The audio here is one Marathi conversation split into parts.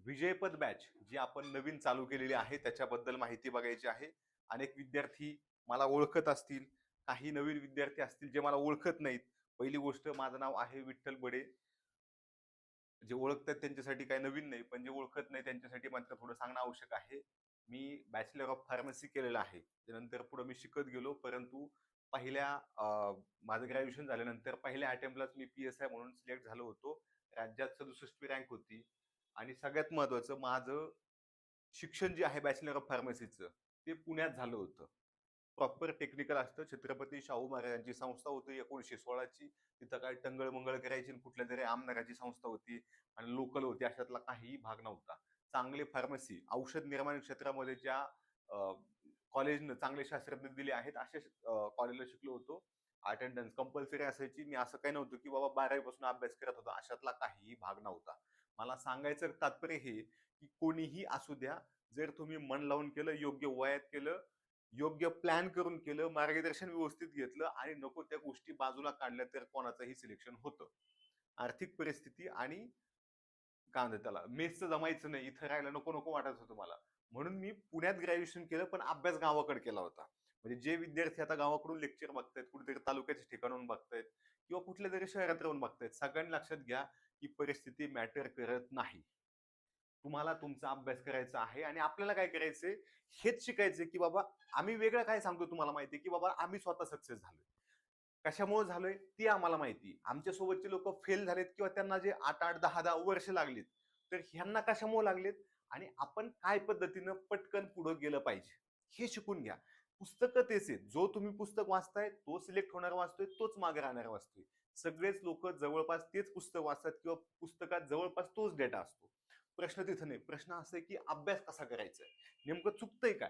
विजयपथ बॅच जी आपण नवीन चालू केलेली आहे त्याच्याबद्दल माहिती बघायची आहे. अनेक विद्यार्थी मला ओळखत असतील, काही नवीन विद्यार्थी असतील जे मला ओळखत नाहीत. पहिली गोष्ट, माझं नाव आहे विठ्ठल बडे. जे ओळखतात त्यांच्यासाठी काही नवीन नाही, पण जे ओळखत नाही त्यांच्यासाठी मात्र थोडं सांगणं आवश्यक आहे. मी बॅचलर ऑफ फार्मसी केलेलं आहे. त्यानंतर पुढे मी शिकत गेलो, परंतु पहिल्या माझं ग्रॅज्युएशन झाल्यानंतर पहिल्या अटेम्प्टलाच मी पी-एस-आय म्हणून सिलेक्ट झालो होतो. राज्यात 67वी रँक होती. आणि सगळ्यात महत्त्वाचं, माझं शिक्षण जे आहे बॅचलर ऑफ फार्मसीचं, ते पुण्यात झालं होतं. प्रॉपर टेक्निकल असतं. छत्रपती शाहू महाराजांची संस्था होती 1916 ची. तिथं काय टंगळ-मंगळ करायची आणि कुठल्यातरी आमदाराची संस्था होती आणि लोकल होती, अशातला काहीही भाग नव्हता. चांगले फार्मसी, औषध निर्माण क्षेत्रामध्ये ज्या कॉलेजनं चांगले शास्त्रज्ञ दिले आहेत, अशा कॉलेजला शिकलो होतो. अटेंडन्स कंपल्सरी असायची. मी असं काही नव्हतं, की बाबा 12वी पासून अभ्यास करत होतो, अशातला काहीही भाग नव्हता. मला सांगायचं तात्पर्य हे, की कोणीही असू द्या, जर तुम्ही मन लावून केलं, योग्य वयात केलं, योग्य प्लॅन करून केलं, मार्गदर्शन व्यवस्थित घेतलं आणि नको त्या गोष्टी बाजूला काढल्या, तर कोणाचंही सिलेक्शन होतं. आर्थिक परिस्थिती आणि काय म्हणतात त्याला, मेसचं जमायचं नाही, इथं राहायला नको नको वाटत होतं मला. म्हणून मी पुण्यात ग्रॅज्युएशन केलं, पण अभ्यास गावाकडे केला होता. म्हणजे जे विद्यार्थी आता गावाकडून लेक्चर बघतायत, कुठेतरी तालुक्याच्या ठिकाणाहून बघतायत किंवा कुठल्या तरी शहरात राहून बघतायत, सगळ्यांनी लक्षात घ्या की परिस्थिती मॅटर करत नाही. तुम्हाला तुमचा अभ्यास करायचा आहे आणि आपल्याला काय करायचंय, हेच शिकायचंय की बाबा आम्ही वेगळं काय सांगतो तुम्हाला माहिती की बाबा आम्ही स्वतः सक्सेस झालोय. कशामुळे झालोय ते आम्हाला माहिती. आमच्या सोबतचे लोक फेल झालेत किंवा त्यांना जे 8-8, 10-10 वर्ष लागलीत, तर ह्यांना कशामुळे लागलेत आणि आपण काय पद्धतीनं पटकन पुढे गेलं पाहिजे हे शिकून घ्या. पुस्तकं तेच आहेत. जो तुम्ही पुस्तक वाचताय तो सिलेक्ट होणार वाचतोय, तोच मागे राहणार वाचतोय. सगळेच लोक जवळपास तेच पुस्तक वाचतात किंवा पुस्तकात जवळपास तोच डेटा असतो. प्रश्न तिथं नाही. प्रश्न असा आहे की अभ्यास कसा करायचा आहे, नेमकं चुकतंय काय.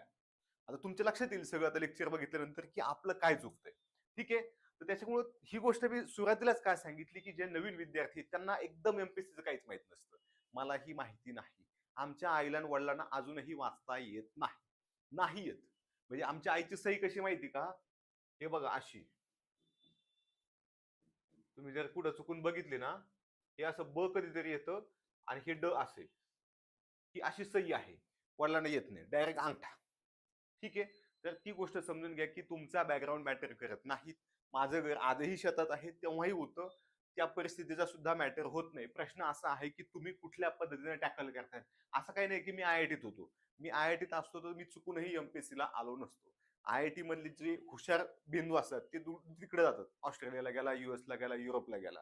आता तुमच्या लक्षात येईल सगळं आता लेक्चर बघितल्यानंतर की आपलं काय चुकतंय. ठीक आहे. तर त्याच्यामुळे ही गोष्ट मी सुरुवातीलाच काय सांगितली की जे नवीन विद्यार्थी आहेत, त्यांना एकदम एमपीएससीचं काहीच माहित नसतं. मलाही माहिती नाही. आमच्या आईला आणि वडिलांना अजूनही वाचता येत नाही. नाही येत. म्हणजे आमच्या आईची सही कशी माहिती का, हे बघा अशी. तुम्ही जर कुठं चुकून बघितले ना, हे असं ब कधीतरी येतं आणि हे ड असे, ही अशी सही आहे. वडिलांना येत नाही, डायरेक्ट अंगठा. ठीक आहे. तर ती गोष्ट समजून घ्या की तुमचा बॅकग्राऊंड मॅटर करत नाही. माझं घर आजही शेतात आहे, तेव्हाही होतं. त्या परिस्थितीचा सुद्धा मॅटर होत नाही. प्रश्न असा आहे की तुम्ही कुठल्या पद्धतीने टॅकल करताय. असं काही नाही की मी आय-आय-टीत होतो. मी आय-आय-टीत असतो तर मी चुकूनही एमपीएससीला आलो नसतो. आय-आय-टी मधले जे हुशार बिंदू असतात ते तिकडे जातात. ऑस्ट्रेलियाला गेला, यूएसला गेला, युरोपला गेला.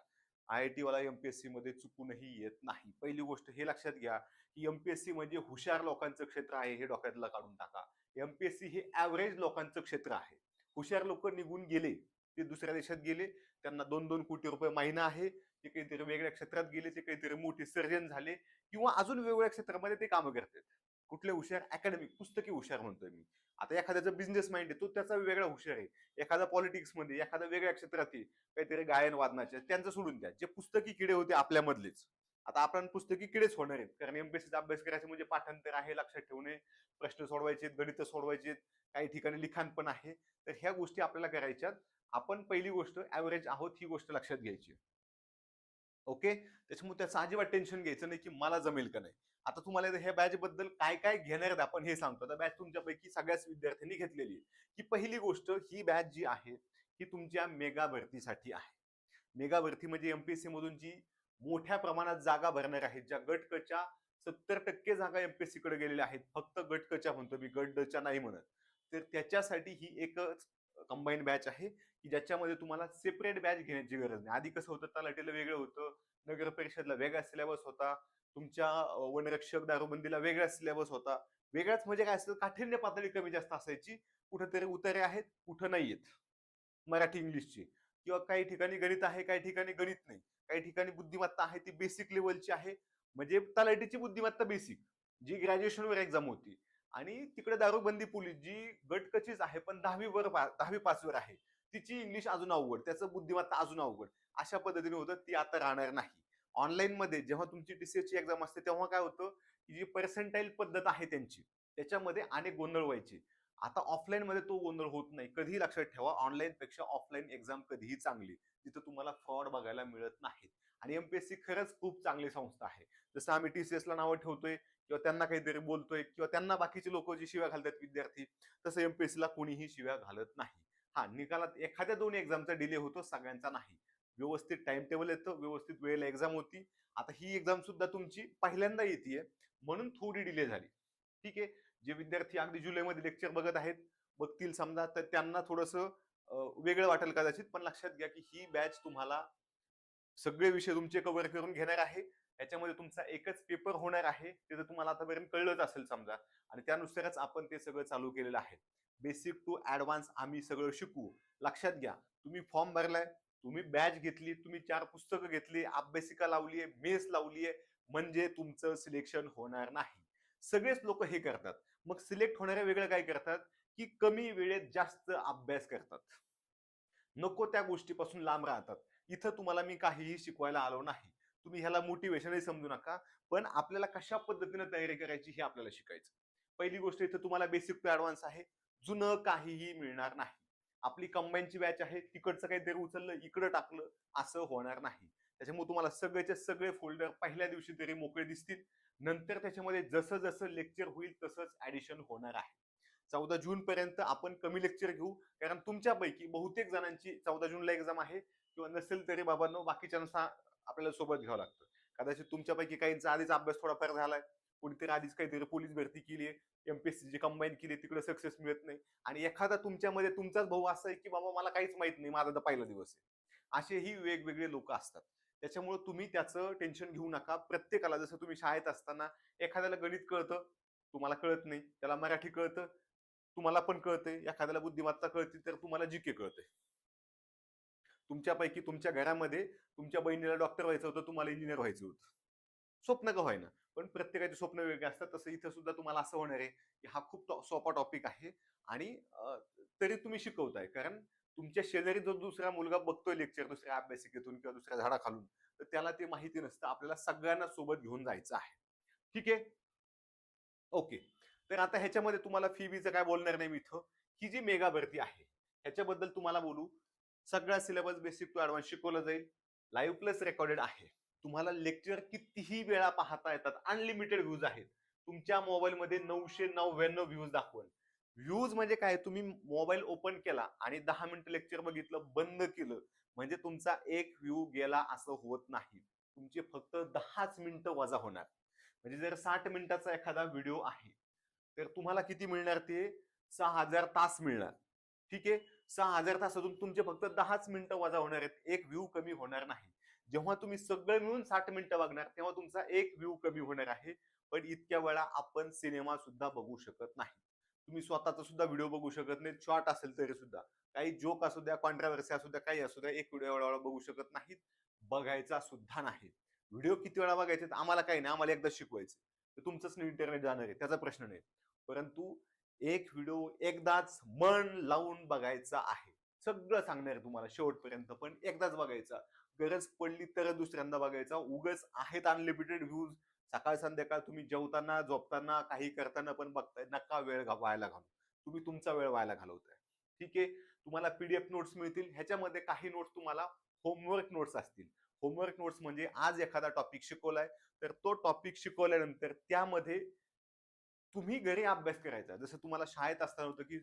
आय-आय-टी वाला एमपीएससी मध्ये चुकूनही येत नाही. पहिली गोष्ट हे लक्षात घ्या की एमपीएससी म्हणजे हुशार लोकांचं क्षेत्र आहे, हे डोक्यातलं काढून टाका. एमपीएससी हे ऍव्हरेज लोकांचं क्षेत्र आहे. हुशार लोक निघून गेले, ते दुसऱ्या देशात गेले, त्यांना 2-2 कोटी रुपये महिना आहे, ते काहीतरी वेगळ्या क्षेत्रात गेले, ते काहीतरी मोठे सर्जन झाले किंवा अजून वेगवेगळ्या क्षेत्रामध्ये ते कामं करतात. कुठले हुशार, अकॅडमिक पुस्तकी हुशार म्हणतोय मी. आता एखाद्याचा बिझनेस माइंड आहे, तो त्याचा वेगळा हुशार आहे. एखादा पॉलिटिक्स मध्ये, एखादा वेगळ्या क्षेत्रात आहे, काहीतरी गायन वादनाचे, त्यांचं सोडून द्या. जे पुस्तकी किडे होते आपल्यामधलेच, आता आपण पुस्तकी किडेच होणार आहेत. कारण एमपीएससीचा अभ्यास करायचा म्हणजे पाठांतर आहे, लक्षात ठेवणे, प्रश्न सोडवायचे, गणित सोडवायचे, काही ठिकाणी लिखाण पण आहे. तर ह्या गोष्टी आपल्याला करायच्यात. आपण पहिली गोष्ट ऍव्हरेज आहोत ही गोष्ट लक्षात घ्यायची. ओके. त्याच्यामुळे त्याचं अजिबात टेन्शन घ्यायचं नाही की मला जमेल का नाही. आता तुम्हाला ह्या बॅच बद्दल काय काय घेणार आहेत आपण हे सांगतो. आता बॅच तुमच्यापैकी सगळ्याच विद्यार्थ्यांनी घेतलेली आहे. की पहिली गोष्ट, ही बॅच जी आहे ही तुमच्या मेगा भरतीसाठी आहे. मेगा भरती म्हणजे एमपीएससी मधून जी मोठ्या प्रमाणात जागा भरणार आहेत, ज्या गटकच्या 70% जागा एमपीएससी कडे गेलेल्या आहेत. फक्त गटकच्या म्हणतो मी, गटच्या नाही म्हणत. तर त्याच्यासाठी ही एकच कंबाईन बॅच आहे की ज्याच्यामध्ये तुम्हाला सेपरेट बॅच घेण्याची गरज नाही. आधी कसं होतं, तलाठीला वेगळं होतं, नगर परिषदला वेगळा सिलेबस होता, तुमच्या वनरक्षक दारूबंदीला वेगळा सिलेबस होता. वेगळाच म्हणजे काय असतं, काठिण्य पातळी कमी जास्त असायची. कुठेतरी उतारे आहेत, कुठं नाहीयेत मराठी इंग्लिशची. किंवा काही ठिकाणी गणित आहे, काही ठिकाणी गणित नाही, काही ठिकाणी बुद्धिमत्ता आहे ती बेसिक लेवलची आहे. म्हणजे तलाठीची बुद्धिमत्ता बेसिक, जी ग्रॅज्युएशनवर एक्झाम होती. आणि तिकडे दारूबंदी पोलीस जी गटकचीच आहे पण 10वी पासवर आहे, तिची इंग्लिश अजून अवघड, त्याचं बुद्धिमत्ता अजून अवघड. अशा पद्धतीने होतं, ती आता राहणार नाही. ऑनलाईन मध्ये जेव्हा तुमची टीसीएसची एक्झाम असते तेव्हा काय होतं, की जी पर्सेंटाईल पद्धत आहे त्यांची, त्याच्यामध्ये अनेक गोंधळ व्हायचे. आता ऑफलाईन मध्ये तो गोंधळ होत नाही. कधीही लक्षात ठेवा, ऑनलाईन पेक्षा ऑफलाईन एक्झाम कधीही चांगली. तिथं तुम्हाला फ्रॉड बघायला मिळत नाहीत. आणि एमपीएससी खरंच खूप चांगली संस्था आहे. जसं आम्ही TCS ला नावं ठेवतोय किंवा त्यांना काहीतरी बोलतोय किंवा त्यांना बाकीचे लोक जी शिव्या घालतात विद्यार्थी, तसं एमपीएससी ला कोणीही शिव्या घालत नाही. हा, निकालात एखाद्या 2 एक्झामचा डिले होतो, सगळ्यांचा नाही. व्यवस्थित टाइम टेबल येतं, व्यवस्थित वेळेला एक्झाम होती. आता ही एक्झाम सुद्धा तुमची पहिल्यांदा येते म्हणून थोडी डिले झाली. ठीक आहे. जे विद्यार्थी अगदी जुलैमध्ये लेक्चर बघत आहेत, बघतील समजा, तर त्यांना थोडंसं वेगळं वाटेल कदाचित, पण लक्षात घ्या की ही बॅच तुम्हाला सगळे विषय तुमचे कव्हर करून घेणार आहे. याच्यामध्ये तुमचा एकच पेपर होणार आहे, ते तर तुम्हाला आतापर्यंत कळलंच असेल समजा, आणि त्यानुसारच आपण ते सगळं चालू केलेलं आहे. बेसिक टू ऍडव्हान्स आम्ही सगळं शिकवू. लक्षात घ्या, तुम्ही फॉर्म भरलाय, तुम्ही बॅच घेतली, तुम्ही 4 पुस्तकं घेतली, अभ्यासिका लावलीये, मेस लावलीये, म्हणजे तुमचं सिलेक्शन होणार नाही. सगळेच लोक हे करतात. मग सिलेक्ट होणारे वेगळं काय करतात, की कमी वेळेत जास्त अभ्यास करतात, नको त्या गोष्टीपासून लांब राहतात. इथं तुम्हाला मी काहीही शिकवायला आलो नाही. तुम्ही ह्याला मोटिवेशनही समजू नका, पण आपल्याला कशा पद्धतीने तयारी करायची हे आपल्याला शिकायचं. पहिली गोष्ट, इथं तुम्हाला बेसिक टू ऍडव्हान्स आहे. जुनं काहीही मिळणार नाही. आपली कंबाईनची बॅच आहे, तिकडचं काहीतरी उचललं इकडं टाकलं असं होणार नाही. त्याच्यामुळे तुम्हाला सगळेचे सगळे फोल्डर पहिल्या दिवशी तरी मोकळे दिसतील. नंतर त्याच्यामध्ये जसं जसं लेक्चर होईल तसंच ऍडिशन होणार आहे. 14 जून पर्यंत आपण कमी लेक्चर घेऊ, कारण तुमच्यापैकी बहुतेक जणांची 14 जूनला एक्झाम आहे, किंवा नसेल तरी बाबांनो बाकीच्यांना आपल्याला सोबत घ्यावं लागतं. कदाचित तुमच्यापैकी काहींचा आधीच अभ्यास थोडाफार झालाय, कोणीतरी आधीच काहीतरी पोलीस भरती केली आहे, एमपीएससी कंबाईन केली, तिकडे सक्सेस मिळत नाही, आणि एखादा तुमच्यामध्ये तुमचाच भाऊ असा आहे की बाबा मला काहीच माहित नाही, माझा तर पहिला दिवस आहे. असेही वेगवेगळे लोक असतात. त्याच्यामुळे तुम्ही त्याचं टेन्शन घेऊ नका. प्रत्येकाला, जसं तुम्ही शाळेत असताना एखाद्याला गणित कळतं, तुम्हाला कळत नाही, त्याला मराठी कळतं, तुम्हाला पण कळते, एखाद्याला बुद्धिमत्ता कळते, तर तुम्हाला जीके कळते. तुमच्यापैकी तुमच्या घरामध्ये तुमच्या बहिणीला डॉक्टर व्हायचं होतं, तुम्हाला इंजिनियर व्हायचं होतं. स्वप्न का व्हायना, पण प्रत्येकाचे स्वप्न वेगळे असतात. तसं इथं सुद्धा तुम्हाला असं होणार आहे की हा खूप सोपा टॉपिक आहे, आणि तरी तुम्ही शिकवताय, कारण तुमच्या शेजारी जो दुसरा मुलगा बघतोय लेक्चर दुसऱ्या अभ्यासिकेतून किंवा दुसऱ्या झाडाखालून, तर त्याला ते माहिती नसतं. आपल्याला सगळ्यांना सोबत घेऊन जायचं आहे. ठीक आहे. ओके. तर आता ह्याच्यामध्ये तुम्हाला फी बीचं काय बोलणार नाही मी इथं. ही जी मेगा भरती आहे ह्याच्याबद्दल तुम्हाला बोलू. सगळा सिलेबस बेसिक टू ऍडव्हान्स शिकवलं जाईल. लाईव्ह प्लस रेकॉर्डेड आहे. तुम्हाला लेक्चर कितीही वेळा पाहता येतात. अनलिमिटेड व्ह्यूज आहेत. तुमच्या मोबाईलमध्ये 999 व्ह्यूज दाखवल. व्ह्यूज म्हणजे काय, तुम्ही मोबाईल ओपन केला आणि 10 मिनिटं लेक्चर बघितलं, बंद केलं, म्हणजे तुमचा एक व्ह्यू गेला असं होत नाही. तुमचे फक्त 10च मिनिटं वजा होणार. म्हणजे जर 60 मिनिटाचा एखादा व्हिडिओ आहे, तर तुम्हाला किती मिळणार, ते 6000 तास मिळणार. ठीक आहे. 6000 तासातून तुमचे फक्त 10च मिनिटं वजा होणार आहेत, एक व्ह्यू कमी होणार नाही. जेव्हा तुम्ही सगळं मिळून 60 मिनिटं बघणार, तेव्हा तुमचा एक व्ह्यू कमी होणार आहे. पण इतक्या वेळा आपण सिनेमा सुद्धा बघू शकत नाही. तुम्ही स्वतःचा सुद्धा व्हिडिओ बघू शकत नाही, शॉर्ट असेल तरी सुद्धा. काही जोक असू द्या, कॉन्ट्राव्हर्सी असू द्या, काही असू द्या, एक व्हिडिओ एवढा वेळा बघू शकत नाहीत, बघायचा सुद्धा नाही. व्हिडिओ किती वेळा बघायचे आम्हाला काही नाही, आम्हाला एकदा शिकवायचं, तर तुमचंच इंटरनेट जाणार आहे, त्याचा प्रश्न नाही. परंतु एक व्हिडिओ एकदाच मन लावून बघायचा आहे. सगळं सांगणार आहे तुम्हाला शेवटपर्यंत, पण एकदाच बघायचा. गरज पडली तर दुसऱ्यांदा बघायचा. उगच आहेत अनलिमिटेड व्ह्यूज, सकाळ संध्याकाळ तुम्ही जेवताना, झोपताना, काही करताना पण बघताय. नका वेळ व्हायला घालू. तुम्ही तुमचा वेळ व्हायला घालवताय. ठीक आहे. तुम्हाला पीडीएफ नोट्स मिळतील. ह्याच्यामध्ये काही नोट्स तुम्हाला होमवर्क नोट्स असतील. होमवर्क नोट्स म्हणजे आज एखादा टॉपिक शिकवलाय, तर तो टॉपिक शिकवल्यानंतर त्यामध्ये तुम्ही घरी अभ्यास करायचा. जसं तुम्हाला शाळेत असताना होतं की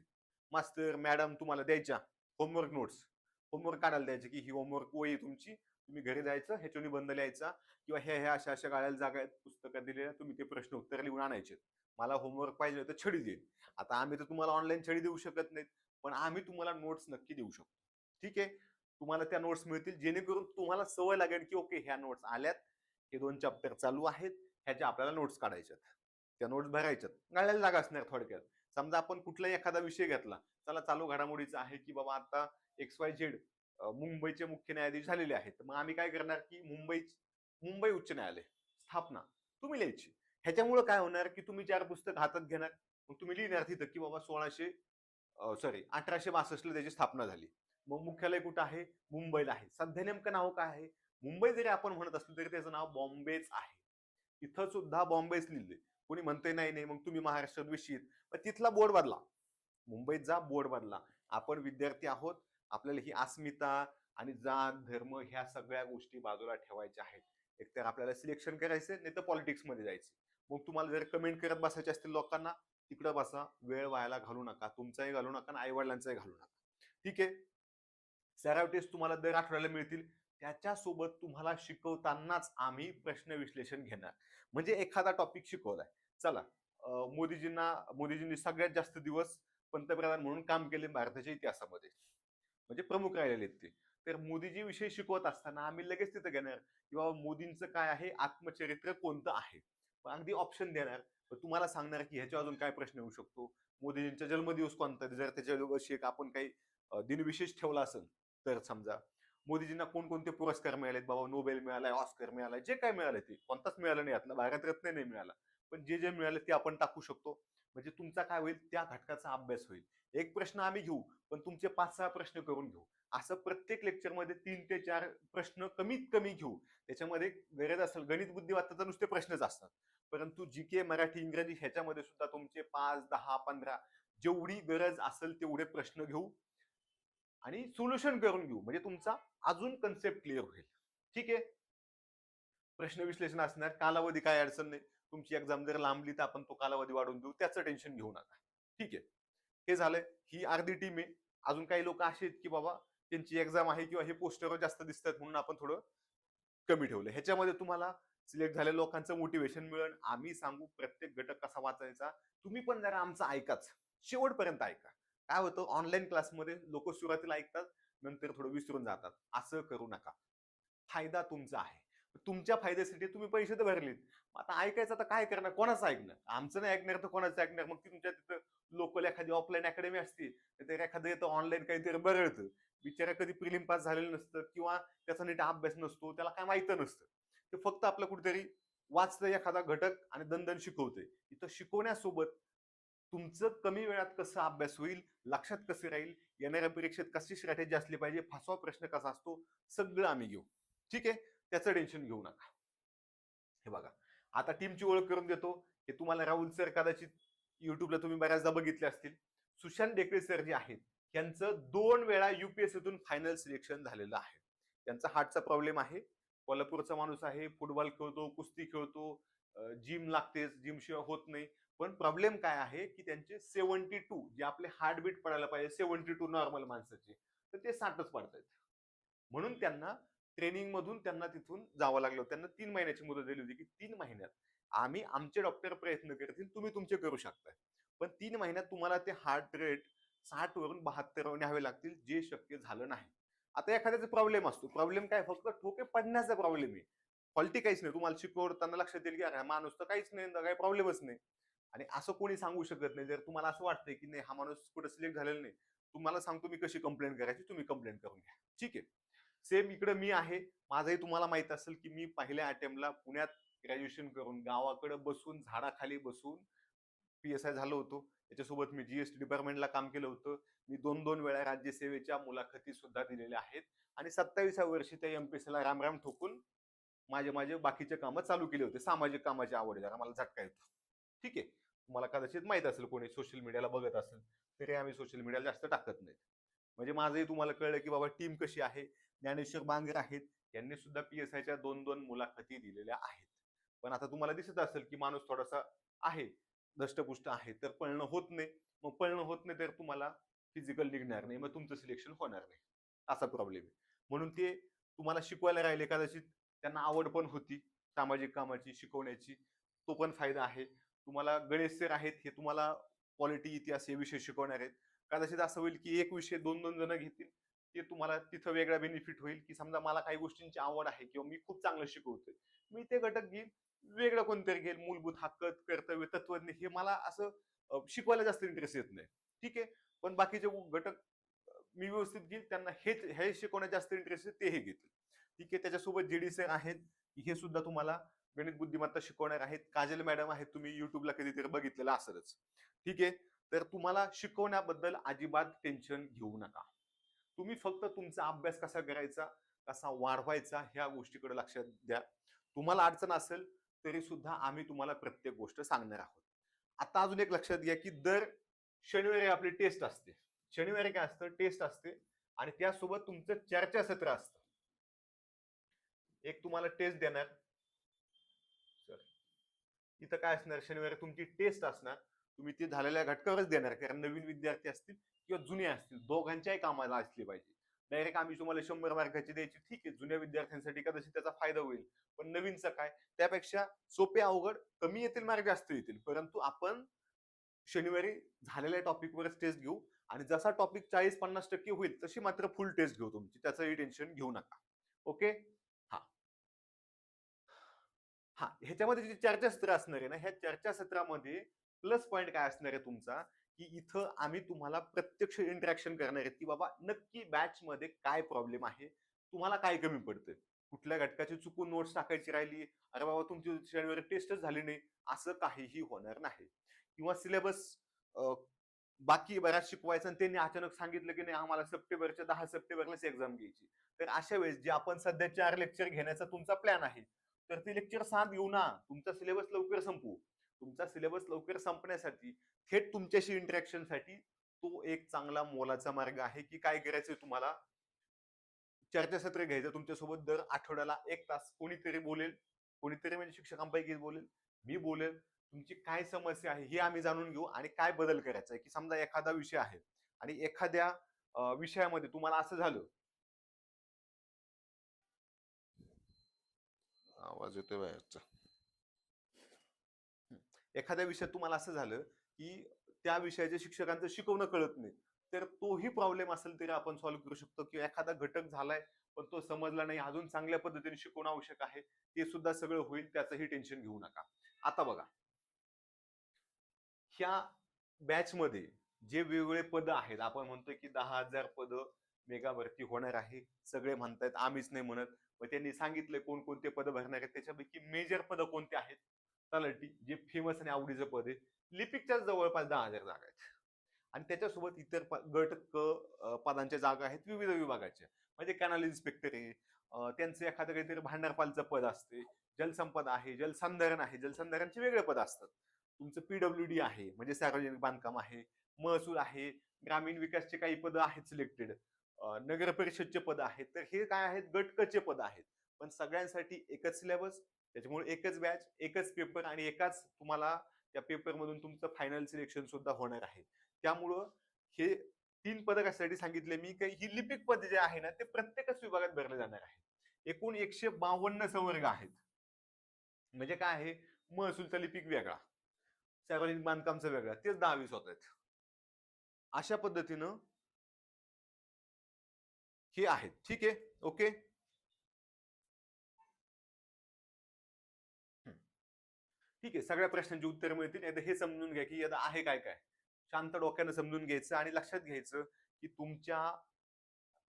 मास्तर मॅडम तुम्हाला द्यायच्या होमवर्क नोट्स, होमवर्क काढायला द्यायचे की ही होमवर्क वही तुमची, तुम्ही घरी जायचं, ह्याच्या निबंध लिहायचा, किंवा ह्या अशा अशा गाळ्याला जागा आहेत पुस्तकात दिलेल्या, तुम्ही ते प्रश्न उत्तर लिहून आणायचे. मला होमवर्क पाहिजे तर छडी देईल. आता आम्ही तर तुम्हाला ऑनलाईन छडी देऊ शकत नाहीत, पण आम्ही तुम्हाला नोट्स नक्की देऊ शकतो. ठीक आहे. तुम्हाला त्या नोट्स मिळतील, जेणेकरून तुम्हाला सवय लागेल की ओके ह्या नोट्स आल्यात, हे 2 चॅप्टर चालू आहेत, ह्याच्या आपल्याला नोट्स काढायच्यात, त्या नोट्स भरायच्यात. गाळ्याला जागा असणार थोडक्यात. समजा आपण कुठलाही एखादा विषय घेतला, चला चालू घडामोडीचा आहे की बाबा आता XYZ मुंबईचे मुख्य न्यायाधीश झालेले आहेत, तर मग आम्ही काय करणार की मुंबई उच्च न्यायालय स्थापना तुम्ही लिहायची. ह्याच्यामुळे काय होणार की तुम्ही 4 पुस्तक हातात घेणार, मग तुम्ही लिहिणार तिथं की बाबा 1862 ला त्याची स्थापना झाली. मग मुख्यालय कुठं आहे, मुंबईला आहे. सध्या नेमकं नाव काय आहे, मुंबई जरी आपण म्हणत असलो तरी त्याचं नाव बॉम्बेच आहे. इथं सुद्धा बॉम्बेच लिहिले. कोणी म्हणतंय नाही नाही मग तुम्ही महाराष्ट्रात विशित, पण तिथला बोर्ड बदला, मुंबईत जा, बोर्ड बदला. आपण विद्यार्थी आहोत, आपल्याला ही अस्मिता, आणि जात धर्म ह्या सगळ्या गोष्टी बाजूला ठेवायच्या आहेत. एकतर आपल्याला सिलेक्शन करायचं, नाही तर पॉलिटिक्स मध्ये जायचं. मग तुम्हाला जर कमेंट करत बसायचे असतील लोकांना, तिकडं बसा, वेळ व्हायला घालू नका, तुमचाही घालू नका आणि आई वडिलांचाही घालू नका. ठीक आहे. सराव टेस्ट तुम्हाला दर आठवड्याला मिळतील. त्याच्यासोबत तुम्हाला शिकवतानाच आम्ही प्रश्न विश्लेषण घेणार. म्हणजे एखादा टॉपिक शिकवलाय, चला मोदीजींनी सगळ्यात जास्त दिवस पंतप्रधान म्हणून काम केले भारताच्या इतिहासामध्ये, म्हणजे प्रमुख राहिलेले आहेत ते. तर मोदीजी विषयी शिकवत असताना आम्ही लगेच तिथं घेणार किंवा मोदींचं काय आहे, आत्मचरित्र कोणतं आहे, अगदी ऑप्शन देणार. तुम्हाला सांगणार की ह्याच्या अजून काय प्रश्न येऊ शकतो, मोदीजींचा जन्मदिवस कोणता, जर त्याच्या दिवशी एक आपण काही दिनविशेष ठेवला असेल तर समजा मोदीजींना कोणकोणते पुरस्कार मिळालेत बाबा, नोबेल मिळालाय, ऑस्कर मिळालाय, जे काय मिळालं ते कोणताच मिळालं नाही, यातला भारतरत्न नाही मिळाला, पण जे जे मिळालं ते आपण टाकू शकतो. म्हणजे तुमचा काय होईल, त्या घटकाचा अभ्यास होईल. एक प्रश्न आम्ही घेऊ, पण तुमचे 5-6 प्रश्न करून घेऊ. असं प्रत्येक लेक्चरमध्ये 3 ते 4 प्रश्न कमीत कमी घेऊ. त्याच्यामध्ये गरज असेल गणित बुद्धिमत्ताचे नुसते प्रश्नच असतात, परंतु जीके, मराठी, इंग्रजी ह्याच्यामध्ये सुद्धा तुमचे 5, 10, 15 जेवढी गरज असेल तेवढे प्रश्न घेऊ आणि सोल्युशन करून घेऊ. म्हणजे तुमचा अजून कन्सेप्ट क्लिअर होईल. ठीक आहे. प्रश्न विश्लेषण असणार, कालावधी काय अडचण नाही. तुमची एक्झाम जर लांबली तर आपण तो कालावधी वाढवून देऊ, त्याचं टेन्शन घेऊ नका. ठीक आहे. हे झालंय, ही अर्धी टीम आहे. अजून काही लोक असे आहेत की बाबा त्यांची एक्झाम आहे किंवा हे पोस्टरवर जास्त दिसतात म्हणून आपण थोडं कमी ठेवलं. ह्याच्यामध्ये तुम्हाला सिलेक्ट झालेल्या लोकांचं मोटिवेशन मिळेल, आम्ही सांगू प्रत्येक घटक कसा वाचायचा. तुम्ही पण जरा आमचं ऐकाच, शेवटपर्यंत ऐका. काय होतं, ऑनलाईन क्लासमध्ये लोक सुरुवातीला ऐकतात, नंतर थोडं विसरून जातात. असं करू नका. फायदा तुमचा आहे. तुमच्या फायद्यासाठी तुम्ही पैसे तर भरलेत, आता ऐकायचं तर काय करणार, कोणाचं ऐकणार, आमचं नाही ऐकणार तर कोणाचं ऐकणार. मग ती तुमच्या तिथं लोकल एखादी ऑफलाईन अकॅडमी असते, तर एखादं येतं ऑनलाईन काहीतरी बरळतं, बिचारा कधी प्रिलिम पास झालेलं नसतं किंवा त्याचा नीट अभ्यास नसतो, त्याला काय माहित नसतं. ते फक्त आपलं कुठेतरी वाचतं एखादा घटक आणि दणदण शिकवतंय. इथं शिकवण्यासोबत तुमचं कमी वेळात कसं अभ्यास होईल, लक्षात कसं राहील, येणाऱ्या परीक्षेत कशी स्ट्रॅटेजी असली पाहिजे, फसवा प्रश्न कसा असतो, सगळं आम्ही घेऊ. ठीक आहे. त्याचं टेन्शन घेऊ नका. हे बघा, आता टीमची ओळख करून देतो. हे तुम्हाला राहुल सर कदाचित युट्यूबला तुम्ही बऱ्याचदा बघितले असतील. सुशांत ढेकळे सर जे आहेत, यांचं 2 वेळा युपीएससीतून फायनल सिलेक्शन झालेलं आहे. त्यांचा हार्टचा प्रॉब्लेम आहे. कोल्हापूरचा माणूस आहे, फुटबॉल खेळतो, कुस्ती खेळतो, जिम लागतेच, जिम शिवाय होत नाही. पण प्रॉब्लेम काय आहे की त्यांचे 72 जे आपले हार्टबीट पडायला पाहिजे 72 नॉर्मल माणसाचे, तर ते 60च पडतायत. म्हणून त्यांना ट्रेनिंग मधून त्यांना तिथून जावं लागलं. त्यांना 3 महिन्याची मुदत दिली होती की 3 महिन्यात आम्ही आमचे डॉक्टर प्रयत्न करतील, तुम्ही तुमचे करू शकता. पण 3 महिन्यात तुम्हाला ते हार्ट रेट 60 वरून 72 वर न्यावे लागतील, जे शक्य झालं नाही. आता एखाद्याचा प्रॉब्लेम असतो, प्रॉब्लेम काय, फक्त ठोके पडण्याचा प्रॉब्लेम आहे, फॉल्टी काहीच नाही. तुम्हाला शिकवताना लक्षात येईल की अरे हा माणूस तर काहीच नाही, काही प्रॉब्लेमच नाही. आणि असं कोणी सांगू शकत नाही. जर तुम्हाला असं वाटतंय की नाही हा माणूस कुठे सिलेक्ट झालेला नाही, तुम्हाला सांगतो मी कशी कंप्लेंट करायची, तुम्ही कंप्लेंट करून घ्या. ठीक आहे. सेम इकडे मी आहे. माझंही तुम्हाला माहित असेल की मी पहिल्या अटेम्प्टला पुण्यात ग्रॅज्युएशन करून गावाकडे बसून झाडाखाली बसून पीएसआय झालो होतो. त्याच्यासोबत मी जीएसटी डिपार्टमेंटला काम केलं होतं. मी 2-2 वेळा राज्यसेवेच्या मुलाखती सुद्धा दिलेल्या आहेत आणि 27व्या वर्षी त्या एमपीएससीला रामराम ठोकून माझे माझे बाकीचे कामं चालू केले होते. सामाजिक कामाची आवड जरा मला झटका येतो. ठीक आहे. तुम्हाला कदाचित माहित असेल, कोणी सोशल मीडियाला बघत असेल, तरी आम्ही सोशल मीडियाला जास्त टाकत नाहीत. म्हणजे माझंही तुम्हाला कळलं की बाबा टीम कशी आहे. ज्ञानेश्वर बांगर आहेत, यांनी सुद्धा पीएसआयच्या 2-2 मुलाखती दिलेल्या आहेत. पण आता तुम्हाला दिसत असेल की माणूस थोडासा आहे, दष्टपुष्ट आहे, तर पळणं होत नाही. मग पळणं होत नाही तर तुम्हाला फिजिकल निघणार नाही, मग तुमचं सिलेक्शन होणार नाही. असा प्रॉब्लेम आहे. म्हणून ते तुम्हाला शिकवायला राहिले, कदाचित त्यांना आवड पण होती सामाजिक कामाची, शिकवण्याची, तो पण फायदा आहे. तुम्हाला गणेश सर आहेत, हे तुम्हाला पॉलिटी, इतिहास हे विषय शिकवणार आहेत. कदाचित असं होईल की एक विषय 2-2 जण घेतील, ते तुम्हाला तिथं वेगळा बेनिफिट होईल की समजा मला काही गोष्टींची आवड आहे किंवा मी खूप चांगलं शिकवतोय, मी ते घटक घेईल, वेगळं कोणतरी घेईल, मूलभूत हक्क, कर्तव्य, तत्वज्ञ, हे मला असं शिकवायला जास्त इंटरेस्ट येत नाही. ठीक आहे. पण बाकीचे घटक मी व्यवस्थित घेईल, त्यांना हे शिकवण्यात जास्त इंटरेस्ट आहे, तेही घेतील. ठीक आहे. त्याच्यासोबत जेडी सर आहेत, हे सुद्धा तुम्हाला गणित बुद्धिमत्ता शिकवणार आहेत. काजल मॅडम आहेत, तुम्ही युट्यूबला कधीतरी बघितलेलं असेलच. ठीक आहे. तर तुम्हाला शिकवण्याबद्दल अजिबात टेन्शन घेऊ नका. तुम्ही फक्त तुमचा अभ्यास कसा करायचा, कसा वाढवायचा, ह्या गोष्टीकडे लक्ष द्या. तुम्हाला अडचण असेल तरी सुद्धा आम्ही तुम्हाला प्रत्येक गोष्ट सांगणार आहोत. आता अजून एक लक्षात घ्या की दर शनिवारी आपली टेस्ट असते. शनिवारी काय असतं, टेस्ट असते. आणि त्यासोबत तुमचं चर्चासत्र असतं. एक तुम्हाला टेस्ट देणार, इथं काय असणार, शनिवारी तुमची टेस्ट असणार. तुम्ही ती झालेल्या घटकावरच देणार, कारण नवीन विद्यार्थी असतील किंवा जुने असतील, दोघांच्याही कामाला असली पाहिजे. डायरेक्ट आम्ही तुम्हाला 100 मार्काची द्यायची, ठीक आहे, जुन्या विद्यार्थ्यांसाठी कदाचित त्याचा फायदा होईल, पण नवीनचं काय, त्यापेक्षा सोपे अवघड कमी येतील मार्क जास्त येतील, परंतु आपण शनिवारी झालेल्या टॉपिकवरच टेस्ट घेऊ. आणि जसा टॉपिक 40-50% होईल तशी मात्र फुल टेस्ट घेऊ तुमची, त्याचंही टेन्शन घेऊ नका. ओके. हा हा ह्याच्यामध्ये जे चर्चासत्र असणार आहे ना, ह्या चर्चासत्रामध्ये प्लस पॉइंट काय असणार आहे तुमचा, की इथं आम्ही तुम्हाला प्रत्यक्ष इंटरॅक्शन करणार आहेत, की बाबा नक्की बॅच मध्ये काय प्रॉब्लेम आहे, तुम्हाला काय कमी पडतंय, कुठल्या घटकाची चुकून नोट्स टाकायची राहिली, अरे बाबा तुमची शनिवारी टेस्टच झाली नाही, असं काहीही होणार नाही. किंवा सिलेबस बाकी बऱ्याच शिकवायचं आणि त्यांनी अचानक सांगितलं की नाही आम्हाला सप्टेंबरच्या 10 सप्टेंबरलाच एक्झाम घ्यायची, तर अशा वेळेस जे आपण सध्या 4 लेक्चर घेण्याचा तुमचा प्लॅन आहे, तर ते लेक्चर 7 घेऊ ना, तुमचा सिलेबस लवकर संपू. तुमचा सिलेबस लवकर संपण्यासाठी थेट तुमच्याशी इंटरॅक्शन साठी तो एक चांगला मोलाचा मार्ग आहे, की काय करायचंय तुम्हाला, चर्चासत्र घ्यायचं तुमच्यासोबत, दर आठवड्याला 1 तास कोणीतरी बोलेल, कोणीतरी म्हणजे शिक्षकांपैकी बोलेल, मी बोलेल, तुमची काय समस्या आहे हे आम्ही जाणून घेऊ आणि काय बदल करायचा आहे. की समजा एखादा विषय आहे आणि एखाद्या विषयामध्ये तुम्हाला असं झालं, आवाज येतोय बाहेरचा, एखाद्या विषयात तुम्हाला असं झालं की त्या विषयाच्या शिक्षकांचं शिकवणं कळत नाही, तर तोही प्रॉब्लेम असेल तरी आपण सॉल्व्ह करू शकतो. किंवा एखादा घटक झालाय पण तो समजला नाही, अजून चांगल्या पद्धतीने शिकवणं आवश्यक आहे, ते सुद्धा सगळं होईल, त्याचंही टेन्शन घेऊ नका. आता बघा, ह्या बॅच मध्ये जे वेगवेगळे पद आहेत, आपण म्हणतोय की 10,000 पद मेगा भरती होणार आहे, सगळे म्हणतात, आम्हीच नाही म्हणत. मग त्यांनी सांगितलं कोणकोणते पद भरणार आहेत, त्याच्यापैकी मेजर पद कोणते आहेत, तलाठी जे फेमस आणि आवडीचं पद आहे, लिपिकच्याच जवळपास 10,000 जागा आहेत. आणि त्याच्यासोबत इतर गट पदांच्या जागा आहेत विविध विभागाच्या, म्हणजे कॅनल इन्स्पेक्टर आहे, त्यांचं एखादं काहीतरी भांडारपालचं पद असते, जलसंपदा आहे, जलसंधारण आहे, जलसंधारणचे वेगळे पद असतात. तुमचं पीडब्ल्यूडी आहे म्हणजे सार्वजनिक बांधकाम आहे, महसूल आहे, ग्रामीण विकासचे काही पद आहेत सिलेक्टेड, नगर परिषदचे पद आहेत, तर हे काय आहेत, गटकचे पद आहेत. पण सगळ्यांसाठी एकच सिलेबस, त्याच्यामुळे एकच बॅच, एकच पेपर आणि एकाच तुम्हाला त्या पेपर मधून तुमचं फायनल सिलेक्शन सुद्धा होणार आहे. त्यामुळं हे 3 पद कशासाठी सांगितले मी, की ही लिपिक पद जे आहे ना, ते प्रत्येकच विभागात भरले जाणार आहे. एकूण 152 संवर्ग आहेत. म्हणजे काय आहे, महसूलचा लिपिक वेगळा, सार्वजनिक बांधकामचा वेगळा, तेच 10-20 होत आहेत. अशा पद्धतीनं हे आहेत. ठीक आहे, ओके. ठीक आहे, सगळ्या प्रश्नांची उत्तर मिळतील. एकदा हे समजून घ्या की आता आहे काय काय, शांत डोक्यानं समजून घ्यायचं आणि लक्षात घ्यायचं की तुमच्या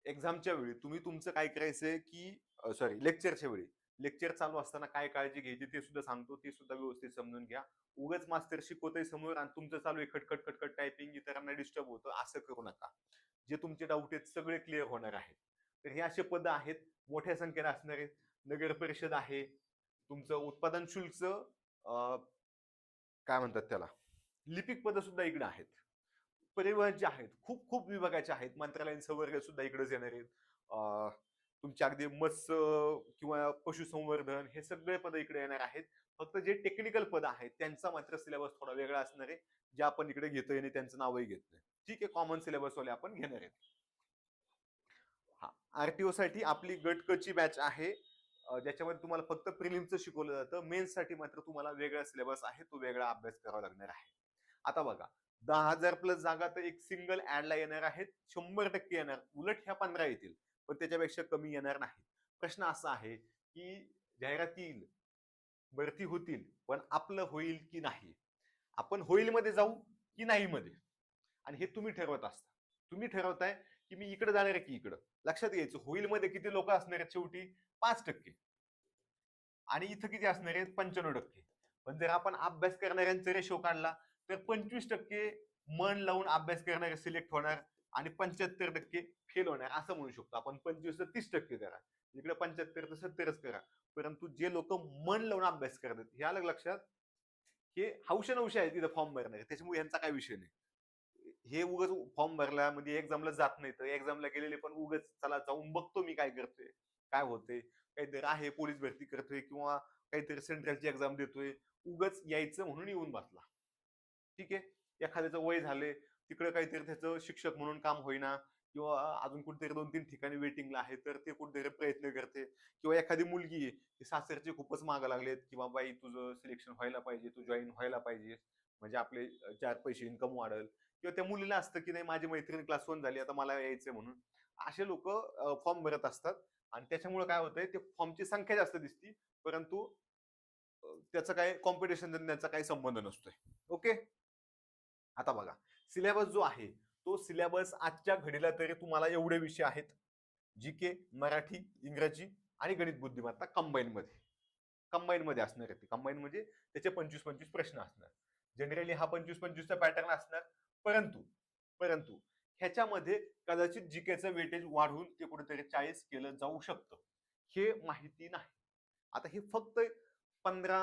एक्झामच्या वेळी तुम्ही तुमचं काय करायचंय, की सॉरी लेक्चरच्या वेळी, लेक्चर चालू असताना काय काळजी घ्यायची ते सुद्धा सांगतो, ते सुद्धा व्यवस्थित समजून घ्या. उगाच मास्तर शिकवतोय समोर आणि तुमचं चालू आहे खटखट खटखट टायपिंग, इतरांना डिस्टर्ब होतं, असं करू नका. जे तुमचे डाऊट आहेत सगळे क्लिअर होणार आहेत. तर हे असे पद आहेत, मोठ्या संख्येने असणारे. नगर परिषद आहे, तुमचं उत्पादन शुल्क, काय म्हणतात त्याला, लिपिक पद सुद्धा इकडे आहेत. परिवहनचे आहेत, खूप खूप विभागाचे आहेत, मंत्रालयीन संवर्ग सुद्धा इकडेच येणार आहेत. तुमचे अगदी मत्स्य किंवा पशुसंवर्धन हे सगळे पद इकडे येणार आहेत. फक्त जे टेक्निकल पद आहेत त्यांचा मात्र सिलेबस थोडा वेगळा असणार आहे, जे आपण इकडे घेतोय आणि त्यांचं नावही घेत नाही. ठीक आहे, कॉमन सिलेबस वाले आपण घेणार आहेत. हा, आरटीओ साठी आपली गटकची बॅच आहे, ज्याच्यामध्ये तुम्हाला फक्त प्रिलिमचं शिकवलं जातं. मेन्स साठी मात्र तुम्हाला वेगळा सिलेबस आहे, तो वेगळा अभ्यास करावा लागणार आहे. आता बघा, 10,000 प्लस जागा तर एक सिंगल ऍडला येणार आहेत, 100% येणार, उलट ह्या 15 येतील, पण त्याच्यापेक्षा कमी येणार नाही. प्रश्न असा आहे की जाहिराती येईल, भरती होतील, पण आपलं होईल की नाही, आपण होईल मध्ये जाऊ की नाही मध्ये, आणि हे तुम्ही ठरवत असता. तुम्ही ठरवताय की मी इकडे जाणार आहे की इकडं. लक्षात घ्यायचं, होईल मध्ये किती लोक असणार आहेत शेवटी, 5%, आणि इथं किती असणार आहेत, 95%. पण जर आपण अभ्यास करणाऱ्यांचा रेशो काढला तर 25% मन लावून अभ्यास करणारे सिलेक्ट होणार आणि 75% फेल होणार, असं म्हणू शकतो आपण. 25 तर 30% करा, इकडे 75 तर 70च करा, परंतु जे लोक मन लावून अभ्यास करतात, हे आलं लक्षात, हे हौशे नवशे आहेत तिथं फॉर्म भरणार, त्याच्यामुळे यांचा काय विषय नाही. हे उगाच फॉर्म भरला म्हणजे एक्झामला जात नाही, तर एक्झामला गेलेले पण उगाच चला जाऊन बघतो मी काय करतोय, काय होतंय, काहीतरी आहे पोलीस भरती करतोय किंवा काहीतरी सेंट्रलची एक्झाम देतोय, उगाच यायचं म्हणून येऊन बसला. ठीक आहे, एखाद्याचं वय झाले, तिकडे काहीतरी त्याचं शिक्षक म्हणून काम होईना किंवा अजून कुठेतरी 2-3 ठिकाणी वेटिंगला आहे, तर ते कुठेतरी प्रयत्न करते किंवा एखादी मुलगी आहे, ती सासरचे खूपच मागं लागलेत की बाबा बाई तुझं सिलेक्शन व्हायला पाहिजे, तू जॉईन व्हायला पाहिजे, म्हणजे आपले 4 पैसे इन्कम वाढेल किंवा त्या मुलीला असतं की नाही माझी मैत्रीण क्लास 1 झाली आता मला यायचंय म्हणून. असे लोक फॉर्म भरत असतात आणि त्याच्यामुळे काय होतंय ते फॉर्मची संख्या जास्त दिसती, परंतु त्याचा काय कॉम्पिटिशन त्यांचा काही संबंध नसतोय. ओके, आता बघा, सिलेबस जो आहे तो सिलेबस आजच्या घडीला तरी तुम्हाला एवढे विषय आहेत: जीके, मराठी, इंग्रजी आणि गणित बुद्धिमत्ता कंबाईन मध्ये असणार आहे. कंबाईन म्हणजे त्याचे 25-25 प्रश्न असणार. जनरली हा 25-25 चा पॅटर्न असणार, परंतु परंतु ह्याच्यामध्ये कदाचित जीकेचं वेटेज वाढवून ते कुठेतरी 40 केलं जाऊ शकतं, हे माहिती नाही. आता हे फक्त 15